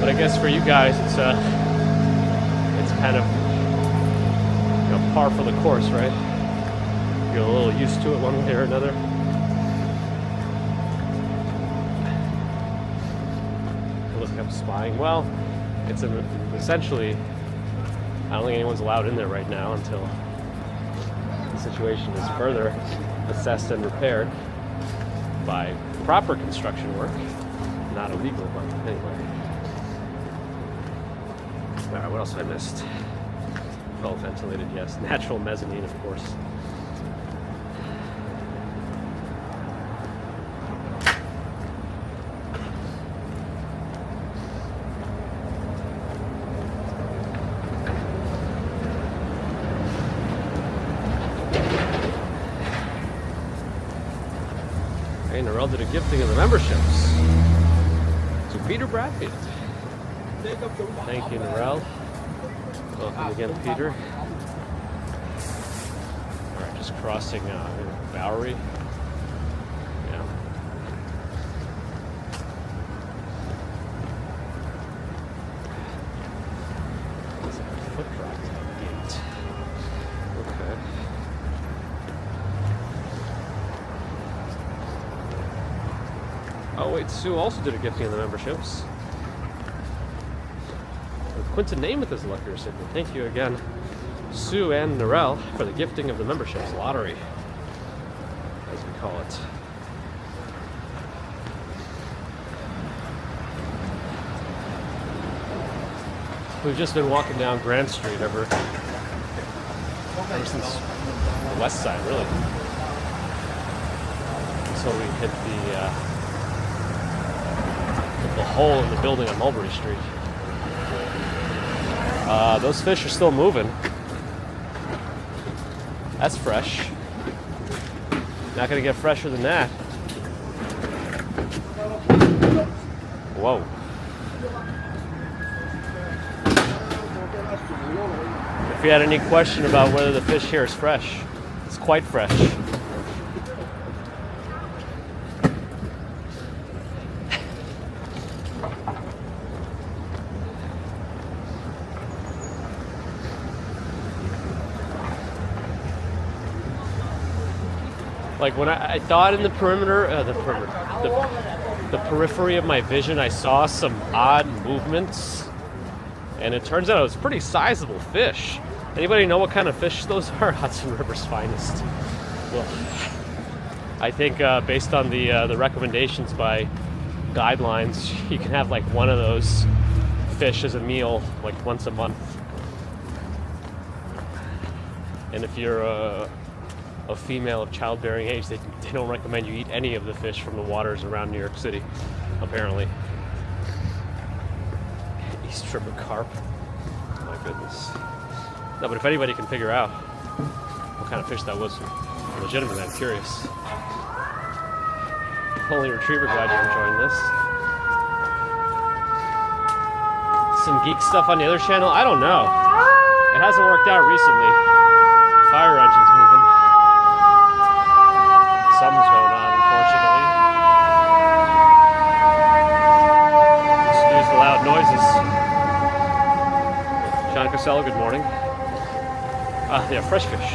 But I guess for you guys, it's kind of, you know, par for the course, right? You're a little used to it one way or another. Looking up spying. Well, it's essentially, I don't think anyone's allowed in there right now until the situation is further assessed and repaired by proper construction work. Not illegal, but anyway. Alright, what else have I missed? Well ventilated, yes. Natural mezzanine, of course. Hey, Narelle did a gifting of the memberships to Peter Bradfield. Thank you, Narelle. Welcome again, Peter. Alright, just crossing Bowery. Yeah. There's a foot drop gate. Okay. Oh wait, Sue also did a gifting of the memberships. Quinton Namath is a lucky recipient. Thank you again, Sue and Narelle, for the gifting of the memberships lottery, as we call it. We've just been walking down Grand Street ever since the west side, really, until we hit the hole in the building on Mulberry Street. Those fish are still moving. That's fresh. Not gonna get fresher than that. Whoa. If you had any question about whether the fish here is fresh, it's quite fresh. Like when I thought in the periphery of my vision, I saw some odd movements, and it turns out it was pretty sizable fish. Anybody know what kind of fish those are? Hudson River's finest. Well, I think based on the recommendations by guidelines, you can have like one of those fish as a meal like once a month. And if you're a female of childbearing age, they don't recommend you eat any of the fish from the waters around New York City, apparently. East River carp. My goodness. No, but if anybody can figure out what kind of fish that was, legitimately, I'm curious. Holy Retriever, glad you're enjoying this. Some geek stuff on the other channel? I don't know. It hasn't worked out recently. Fire engine's moving. Something's going on, unfortunately. Excuse the loud noises. John Costello, good morning. Yeah, fresh fish.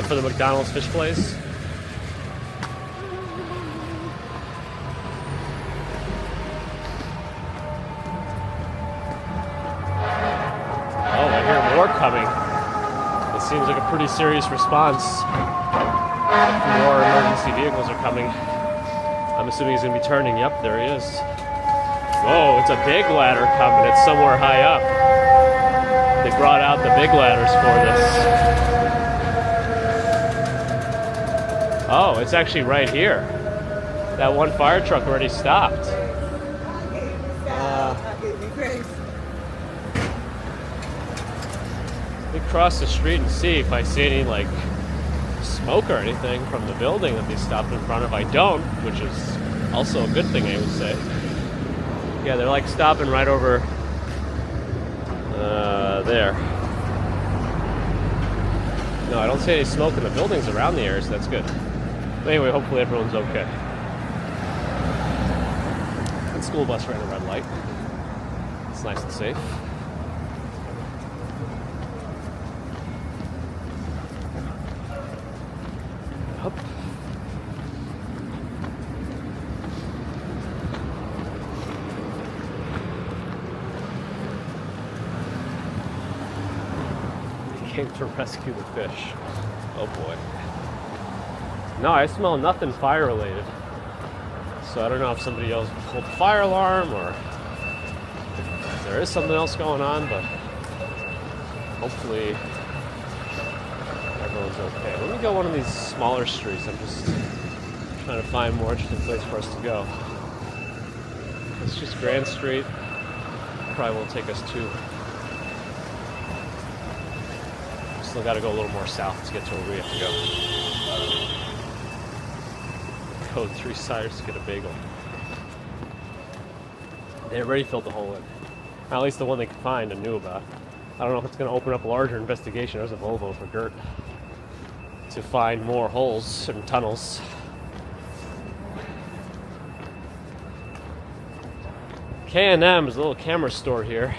For the McDonald's fish place. Oh, I hear more coming. It seems like a pretty serious response. More emergency vehicles are coming. I'm assuming he's going to be turning. Yep, there he is. Whoa, it's a big ladder coming. It's somewhere high up. They brought out the big ladders for this. Oh, it's actually right here. That one fire truck already stopped. Let me cross the street and see if I see any like smoke or anything from the building that they stopped in front of. I don't, which is also a good thing, I would say. Yeah, they're like stopping right over there. No, I don't see any smoke in the buildings around the area, so that's good. But anyway, hopefully everyone's okay. The school bus ran a red light. It's nice and safe. Up. Came to rescue the fish. Oh boy. No, I smell nothing fire related. So I don't know if somebody else pulled the fire alarm or if there is something else going on, but hopefully everyone's okay. Let me go one of these smaller streets. I'm just trying to find a more interesting place for us to go. It's just Grand Street. Probably won't take us too. Still got to go a little more south to get to where we have to go. Code 3 Cyrus to get a bagel. They already filled the hole in. At least the one they could find and knew about. I don't know if it's going to open up a larger investigation. There's a Volvo for Gert to find more holes and tunnels. K&M is a little camera store here.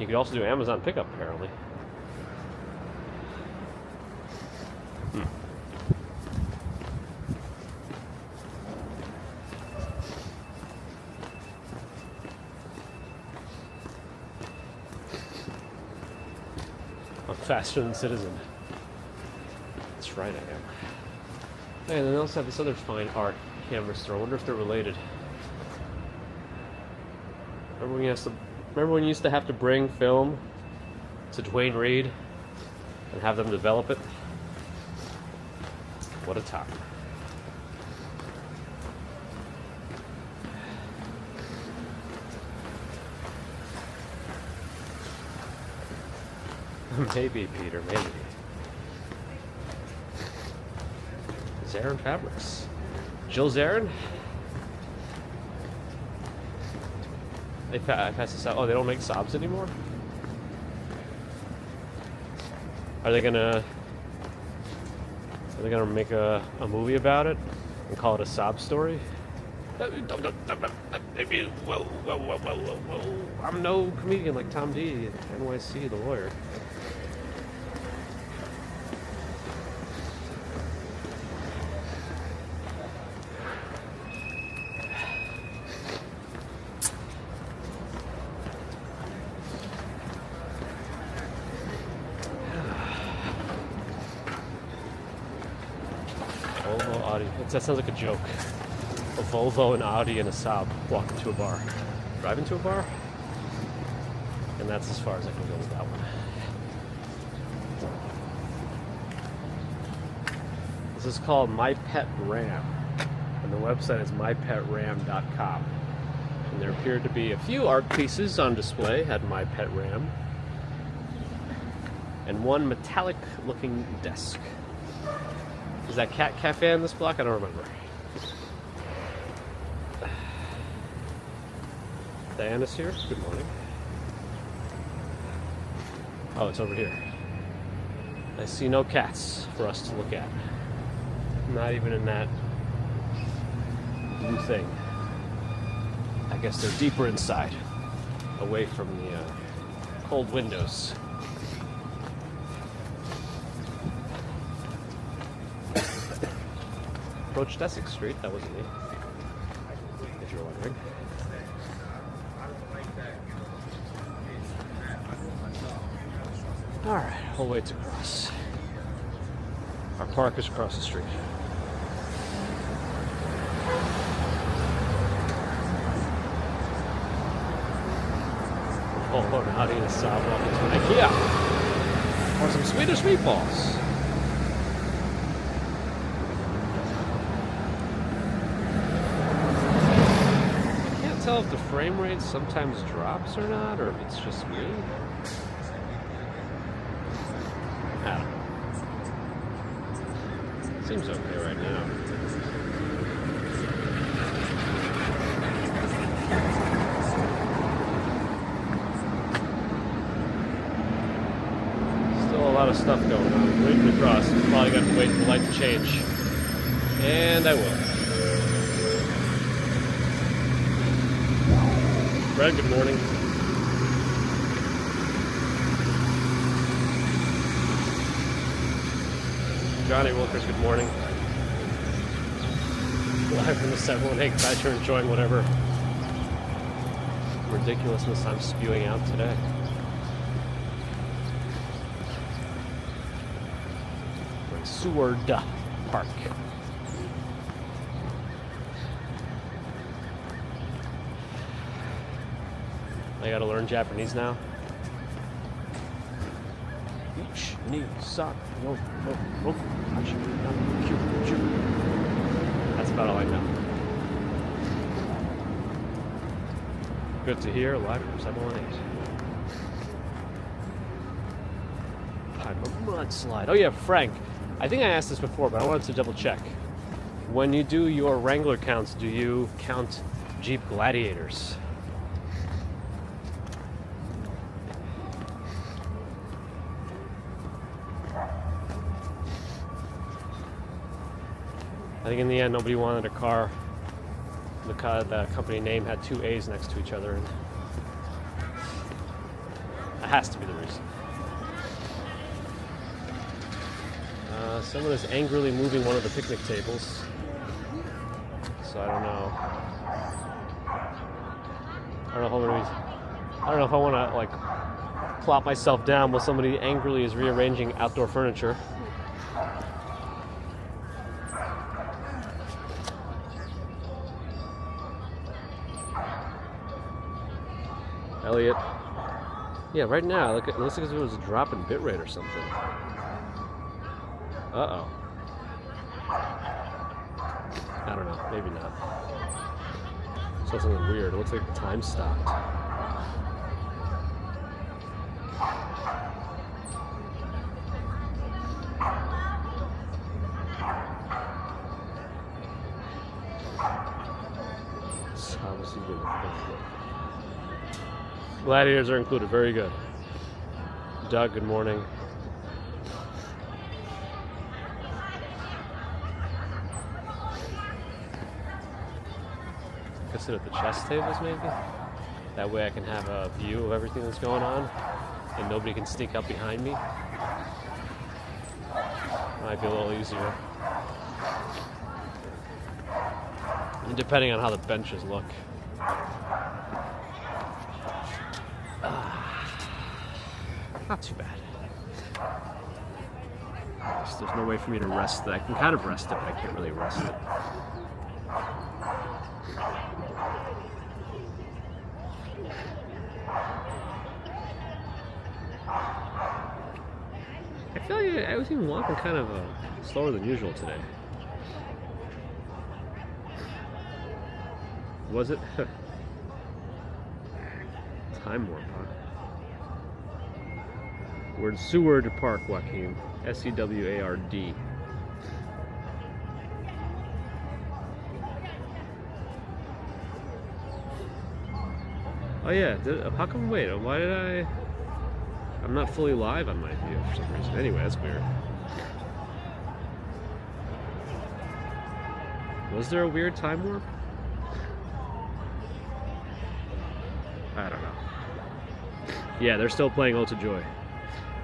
You could also do Amazon pickup, apparently. I'm faster than Citizen. That's right, I am. And then they also have this other fine art camera store. I wonder if they're related. Remember when you used to have to bring film to Dwayne Reed and have them develop it? What a time. Maybe, Peter, maybe. Zarin Fabrics. Jill Zarin? I passed this out. Oh, they don't make sobs anymore? Are they gonna make a movie about it and call it a sob story? Whoa. I'm no comedian like Tom D at NYC, the lawyer. Audi. That sounds like a joke. A Volvo, an Audi, and a Saab walk into a bar. Drive into a bar? And that's as far as I can go with that one. This is called My Pet Ram. And the website is mypetram.com. And there appeared to be a few art pieces on display at My Pet Ram. And one metallic looking desk. Is that Cat Cafe on this block? I don't remember. Diana's here. Good morning. Oh, it's over here. I see no cats for us to look at. Not even in that blue thing. I guess they're deeper inside, away from the cold windows. Approached Essex Street, that wasn't me, if you're wondering. Alright, whole way to cross. Our park is across the street. Oh, an Audi and a Saab walking to an IKEA. Or some Swedish meatballs. I can't tell if the frame rate sometimes drops or not, or if it's just me. I don't know. Seems okay right now. Still a lot of stuff going on. Waiting to cross. Probably got to wait for the light to change. And I will. Brad, good morning. Johnny Wilkers, good morning. Live from the 718. Glad you're enjoying whatever ridiculousness I'm spewing out today. We're in Seward Park. I gotta learn Japanese now. Each knee sock. No. That's about all I know. Good to hear, live from 718. I'm a mudslide. Oh yeah, Frank. I think I asked this before, but I wanted to double check. When you do your Wrangler counts, do you count Jeep Gladiators? I think in the end, nobody wanted a car. The company name had two A's next to each other. And that has to be the reason. Someone is angrily moving one of the picnic tables. So I don't know. I don't know if I want to like plop myself down while somebody angrily is rearranging outdoor furniture. Elliot. Yeah, right now, it looks like it was a drop in bitrate or something. Uh-oh. I don't know, maybe not. Saw something weird. It looks like the time stopped. It's obviously good. Gladiators are included. Very good. Doug, good morning. I could sit at the chess tables maybe. That way I can have a view of everything that's going on and nobody can sneak up behind me. Might be a little easier. And depending on how the benches look. Not too bad. There's no way for me to rest it. I can kind of rest it, but I can't really rest it. I feel like I was even walking kind of slower than usual today. Was it? Time warp, huh? We're in Seward Park, Joaquin. S-E-W-A-R-D. Oh yeah, how come, wait, why did I'm not fully live on my view for some reason. Anyway, that's weird. Was there a weird time warp? I don't know. Yeah, they're still playing Ota Joy.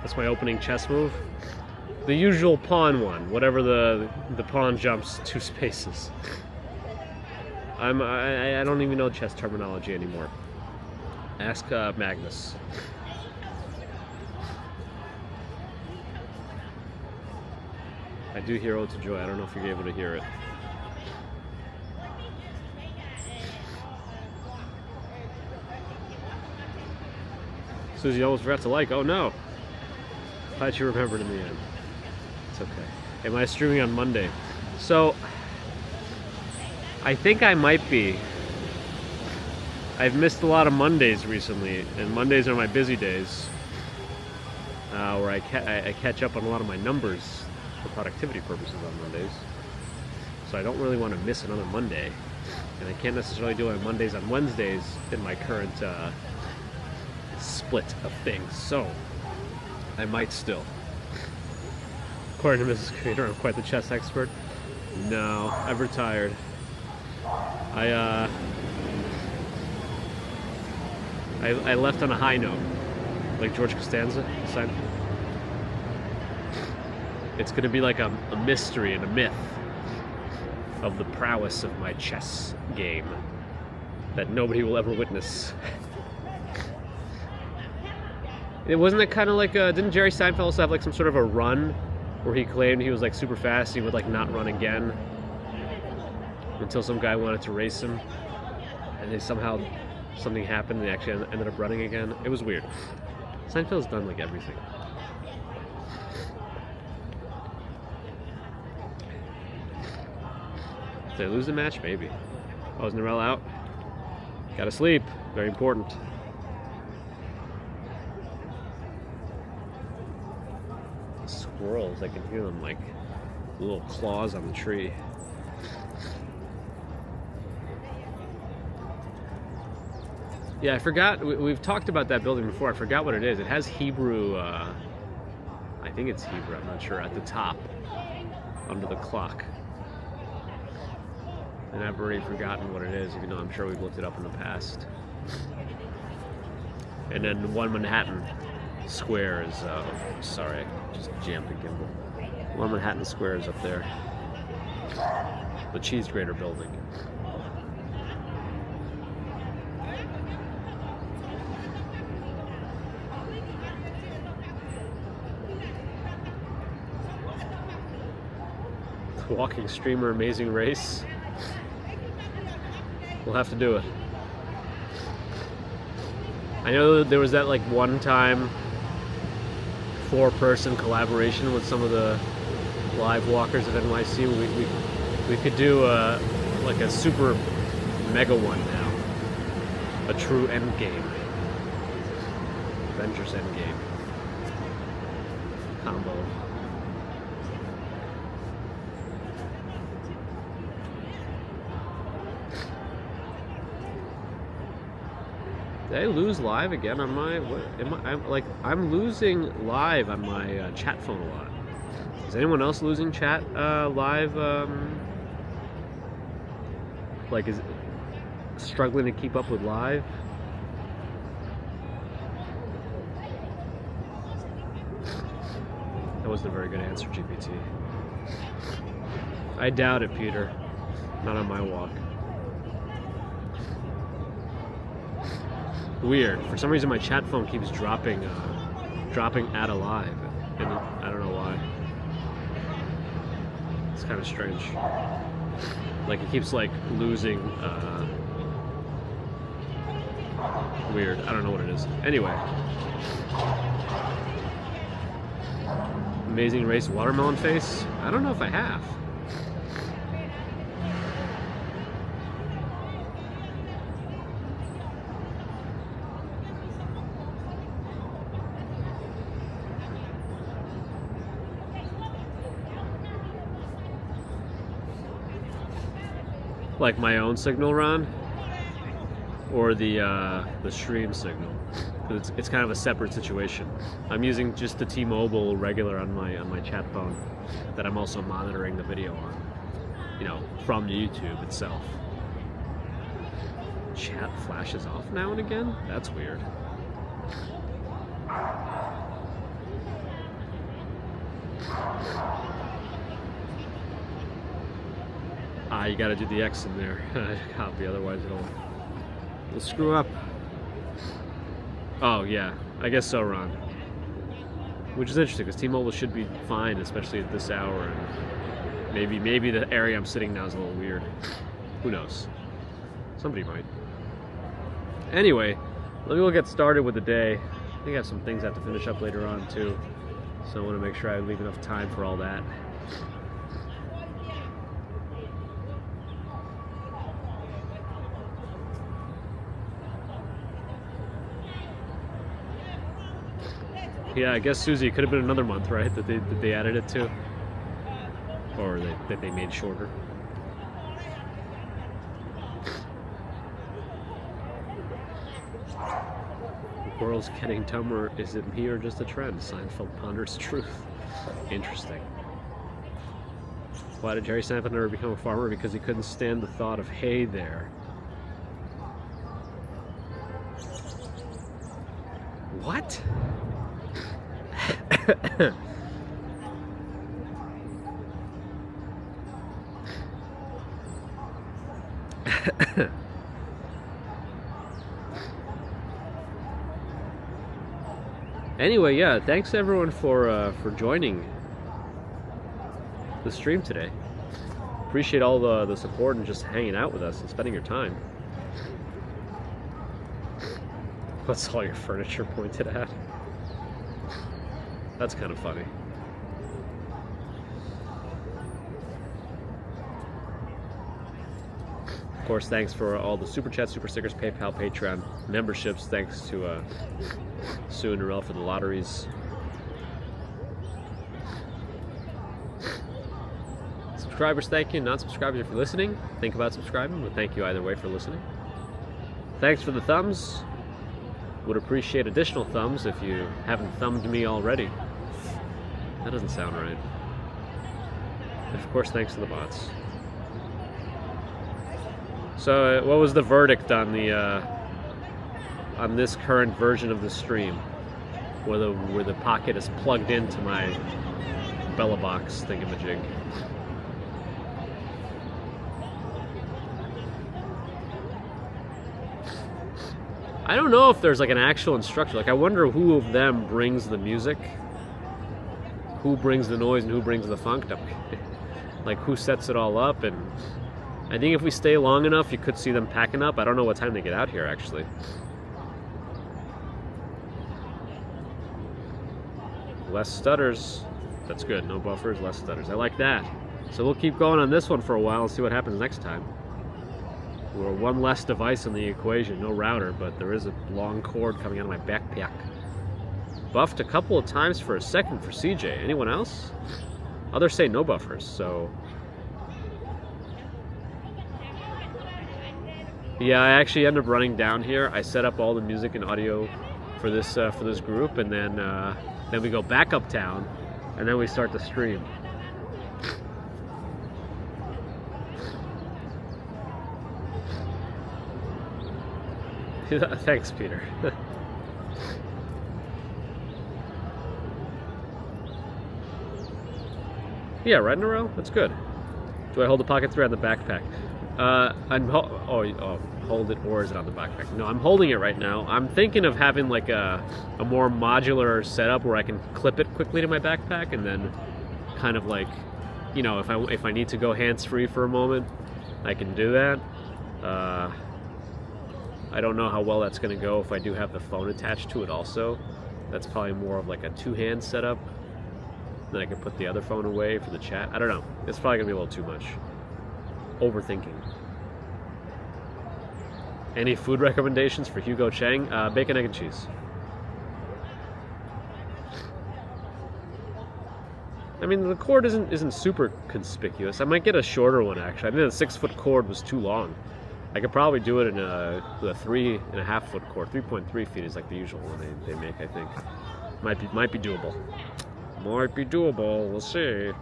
That's my opening chess move. The usual pawn one, whatever the pawn jumps 2 spaces. I don't even know chess terminology anymore. Ask Magnus. I do hear Ota Joy. I don't know if you're able to hear it. Susie almost forgot to like. Oh no. Glad you remembered in the end. It's okay. Am I streaming on Monday? So, I think I might be. I've missed a lot of Mondays recently, and Mondays are my busy days, where I catch up on a lot of my numbers for productivity purposes on Mondays. So I don't really want to miss another Monday, and I can't necessarily do my Mondays on Wednesdays in my current split of things. So I might still. According to Mrs. Creator, I'm quite the chess expert. No, I've retired. I left on a high note, like George Costanza. It's going to be like a mystery and a myth of the prowess of my chess game that nobody will ever witness. It wasn't it kind of like didn't Jerry Seinfeld also have like some sort of a run where he claimed he was like super fast, he would like not run again until some guy wanted to race him, and then somehow something happened and they actually ended up running again. It was weird. Seinfeld's done like everything. Did I lose the match? Maybe. Oh, is Narelle out? Gotta sleep. Very important. Squirrels, I can hear them like little claws on the tree. Yeah, I forgot. We've talked about that building before. I forgot what it is. It has Hebrew, I think it's Hebrew, I'm not sure, at the top, under the clock. And I've already forgotten what it is, even though I'm sure we've looked it up in the past. And then One Manhattan Square is, sorry, I just jammed the gimbal. One Manhattan Square is up there. The cheese grater building. Walking streamer Amazing Race. We'll have to do it. I know there was that like one time 4-person collaboration with some of the live walkers of NYC. We could do like a super mega one now. A true end game. Avengers Endgame combo. Did I lose live again on my? I'm losing live on my chat phone a lot. Is anyone else losing chat live? Like, is struggling to keep up with live? That wasn't a very good answer, GPT. I doubt it, Peter. Not on my walk. Weird. For some reason, my chat phone keeps dropping out of live, and I don't know why. kind of strange. Like it keeps like losing. Weird. I don't know what it is. Anyway. Amazing Race watermelon face? I don't know if I have. Like my own signal, Ron? Or the stream signal? It's kind of a separate situation. I'm using just the T-Mobile regular on my chat phone that I'm also monitoring the video on, you know, from YouTube itself. Chat flashes off now and again? That's weird. You gotta do the X in there. Copy, otherwise it'll screw up. Oh yeah, I guess so, Ron. Which is interesting, because T-Mobile should be fine, especially at this hour. And maybe the area I'm sitting now is a little weird. Who knows? Somebody might. Anyway, let me go get started with the day. I think I have some things I have to finish up later on too, so I want to make sure I leave enough time for all that. Yeah, I guess, Susie, it could have been another month, right? That they added it to, or that they made shorter. The world's getting dumber. Is it me or just a trend? Seinfeld ponders truth. Interesting. Why did Jerry Seinfeld never become a farmer? Because he couldn't stand the thought of hay there. What? Anyway, yeah, thanks everyone for joining the stream today. Appreciate all the support and just hanging out with us and spending your time. What's all your furniture pointed at? That's kind of funny. Of course, thanks for all the Super Chats, Super Stickers, PayPal, Patreon memberships. Thanks to Sue and Narelle for the lotteries. Subscribers, thank you. Non-subscribers, if you're listening, think about subscribing, but thank you either way for listening. Thanks for the thumbs. Would appreciate additional thumbs if you haven't thumbed me already. That doesn't sound right. And of course, thanks to the bots. So, what was the verdict on this current version of the stream, where the pocket is plugged into my Bella Box thingamajig? I don't know if there's like an actual instructor. Like, I wonder who of them brings the music, who brings the noise, and who brings the funk. Like, who sets it all up. And I think if we stay long enough, you could see them packing up. I don't know what time they get out here, actually. Less stutters. That's good. No buffers, less stutters. I like that. So we'll keep going on this one for a while and see what happens next time. We're one less device in the equation. No router, but there is a long cord coming out of my backpack. Buffed a couple of times for a second for CJ. Anyone else? Others say no buffers, so... Yeah, I actually ended up running down here. I set up all the music and audio for this group, and then we go back uptown, and then we start the stream. Thanks, Peter. Yeah, right in a row? That's good. Do I hold the pocket thread on the backpack? Hold it, or is it on the backpack? No, I'm holding it right now. I'm thinking of having like a more modular setup where I can clip it quickly to my backpack and then kind of like you know, if I need to go hands-free for a moment, I can do that. I don't know how well that's going to go if I do have the phone attached to it also. That's probably more of like a two-hand setup. Then I can put the other phone away for the chat. I don't know. It's probably going to be a little too much. Overthinking. Any food recommendations for Hugo Chang? Bacon, egg, and cheese. I mean, the cord isn't super conspicuous. I might get a shorter one, actually. I think the 6-foot cord was too long. I could probably do it in with a 3.5-foot cord. 3.3 feet is like the usual one they make, I think. Might be doable. Might be doable. We'll see.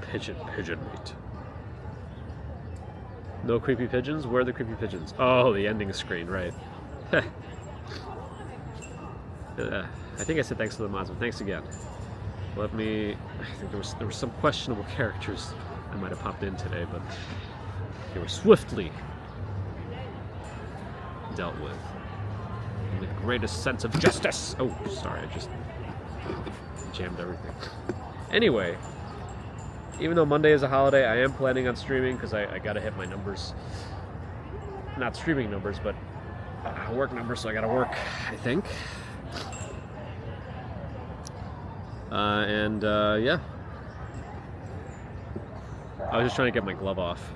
Pigeon meat. No creepy pigeons? Where are the creepy pigeons? Oh, the ending screen, right. I think I said thanks to the mods, but thanks again. Let me... I think there were some questionable characters I might have popped in today, but they were swiftly dealt with in the greatest sense of justice. Oh, sorry, I just jammed everything. Anyway, even though Monday is a holiday, I am planning on streaming because I gotta hit my numbers. Not streaming numbers, but work numbers, so I gotta work, I think. Yeah. I was just trying to get my glove off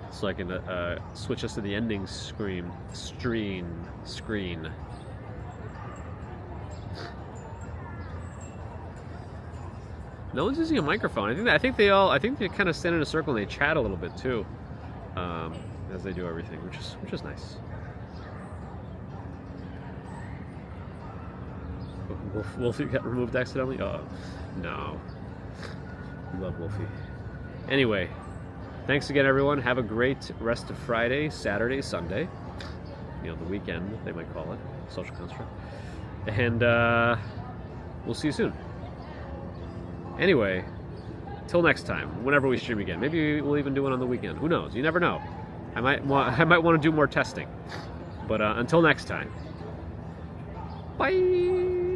so I can switch us to the ending screen. No one's using a microphone. I think they kind of stand in a circle and they chat a little bit too, as they do everything, which is nice. Wolfie got removed accidentally? No. Love Wolfie. Anyway, thanks again, everyone. Have a great rest of Friday, Saturday, Sunday. You know, the weekend, they might call it. Social construct. And we'll see you soon. Anyway, till next time, whenever we stream again. Maybe we'll even do one on the weekend. Who knows? You never know. I might want to do more testing. But until next time. Bye!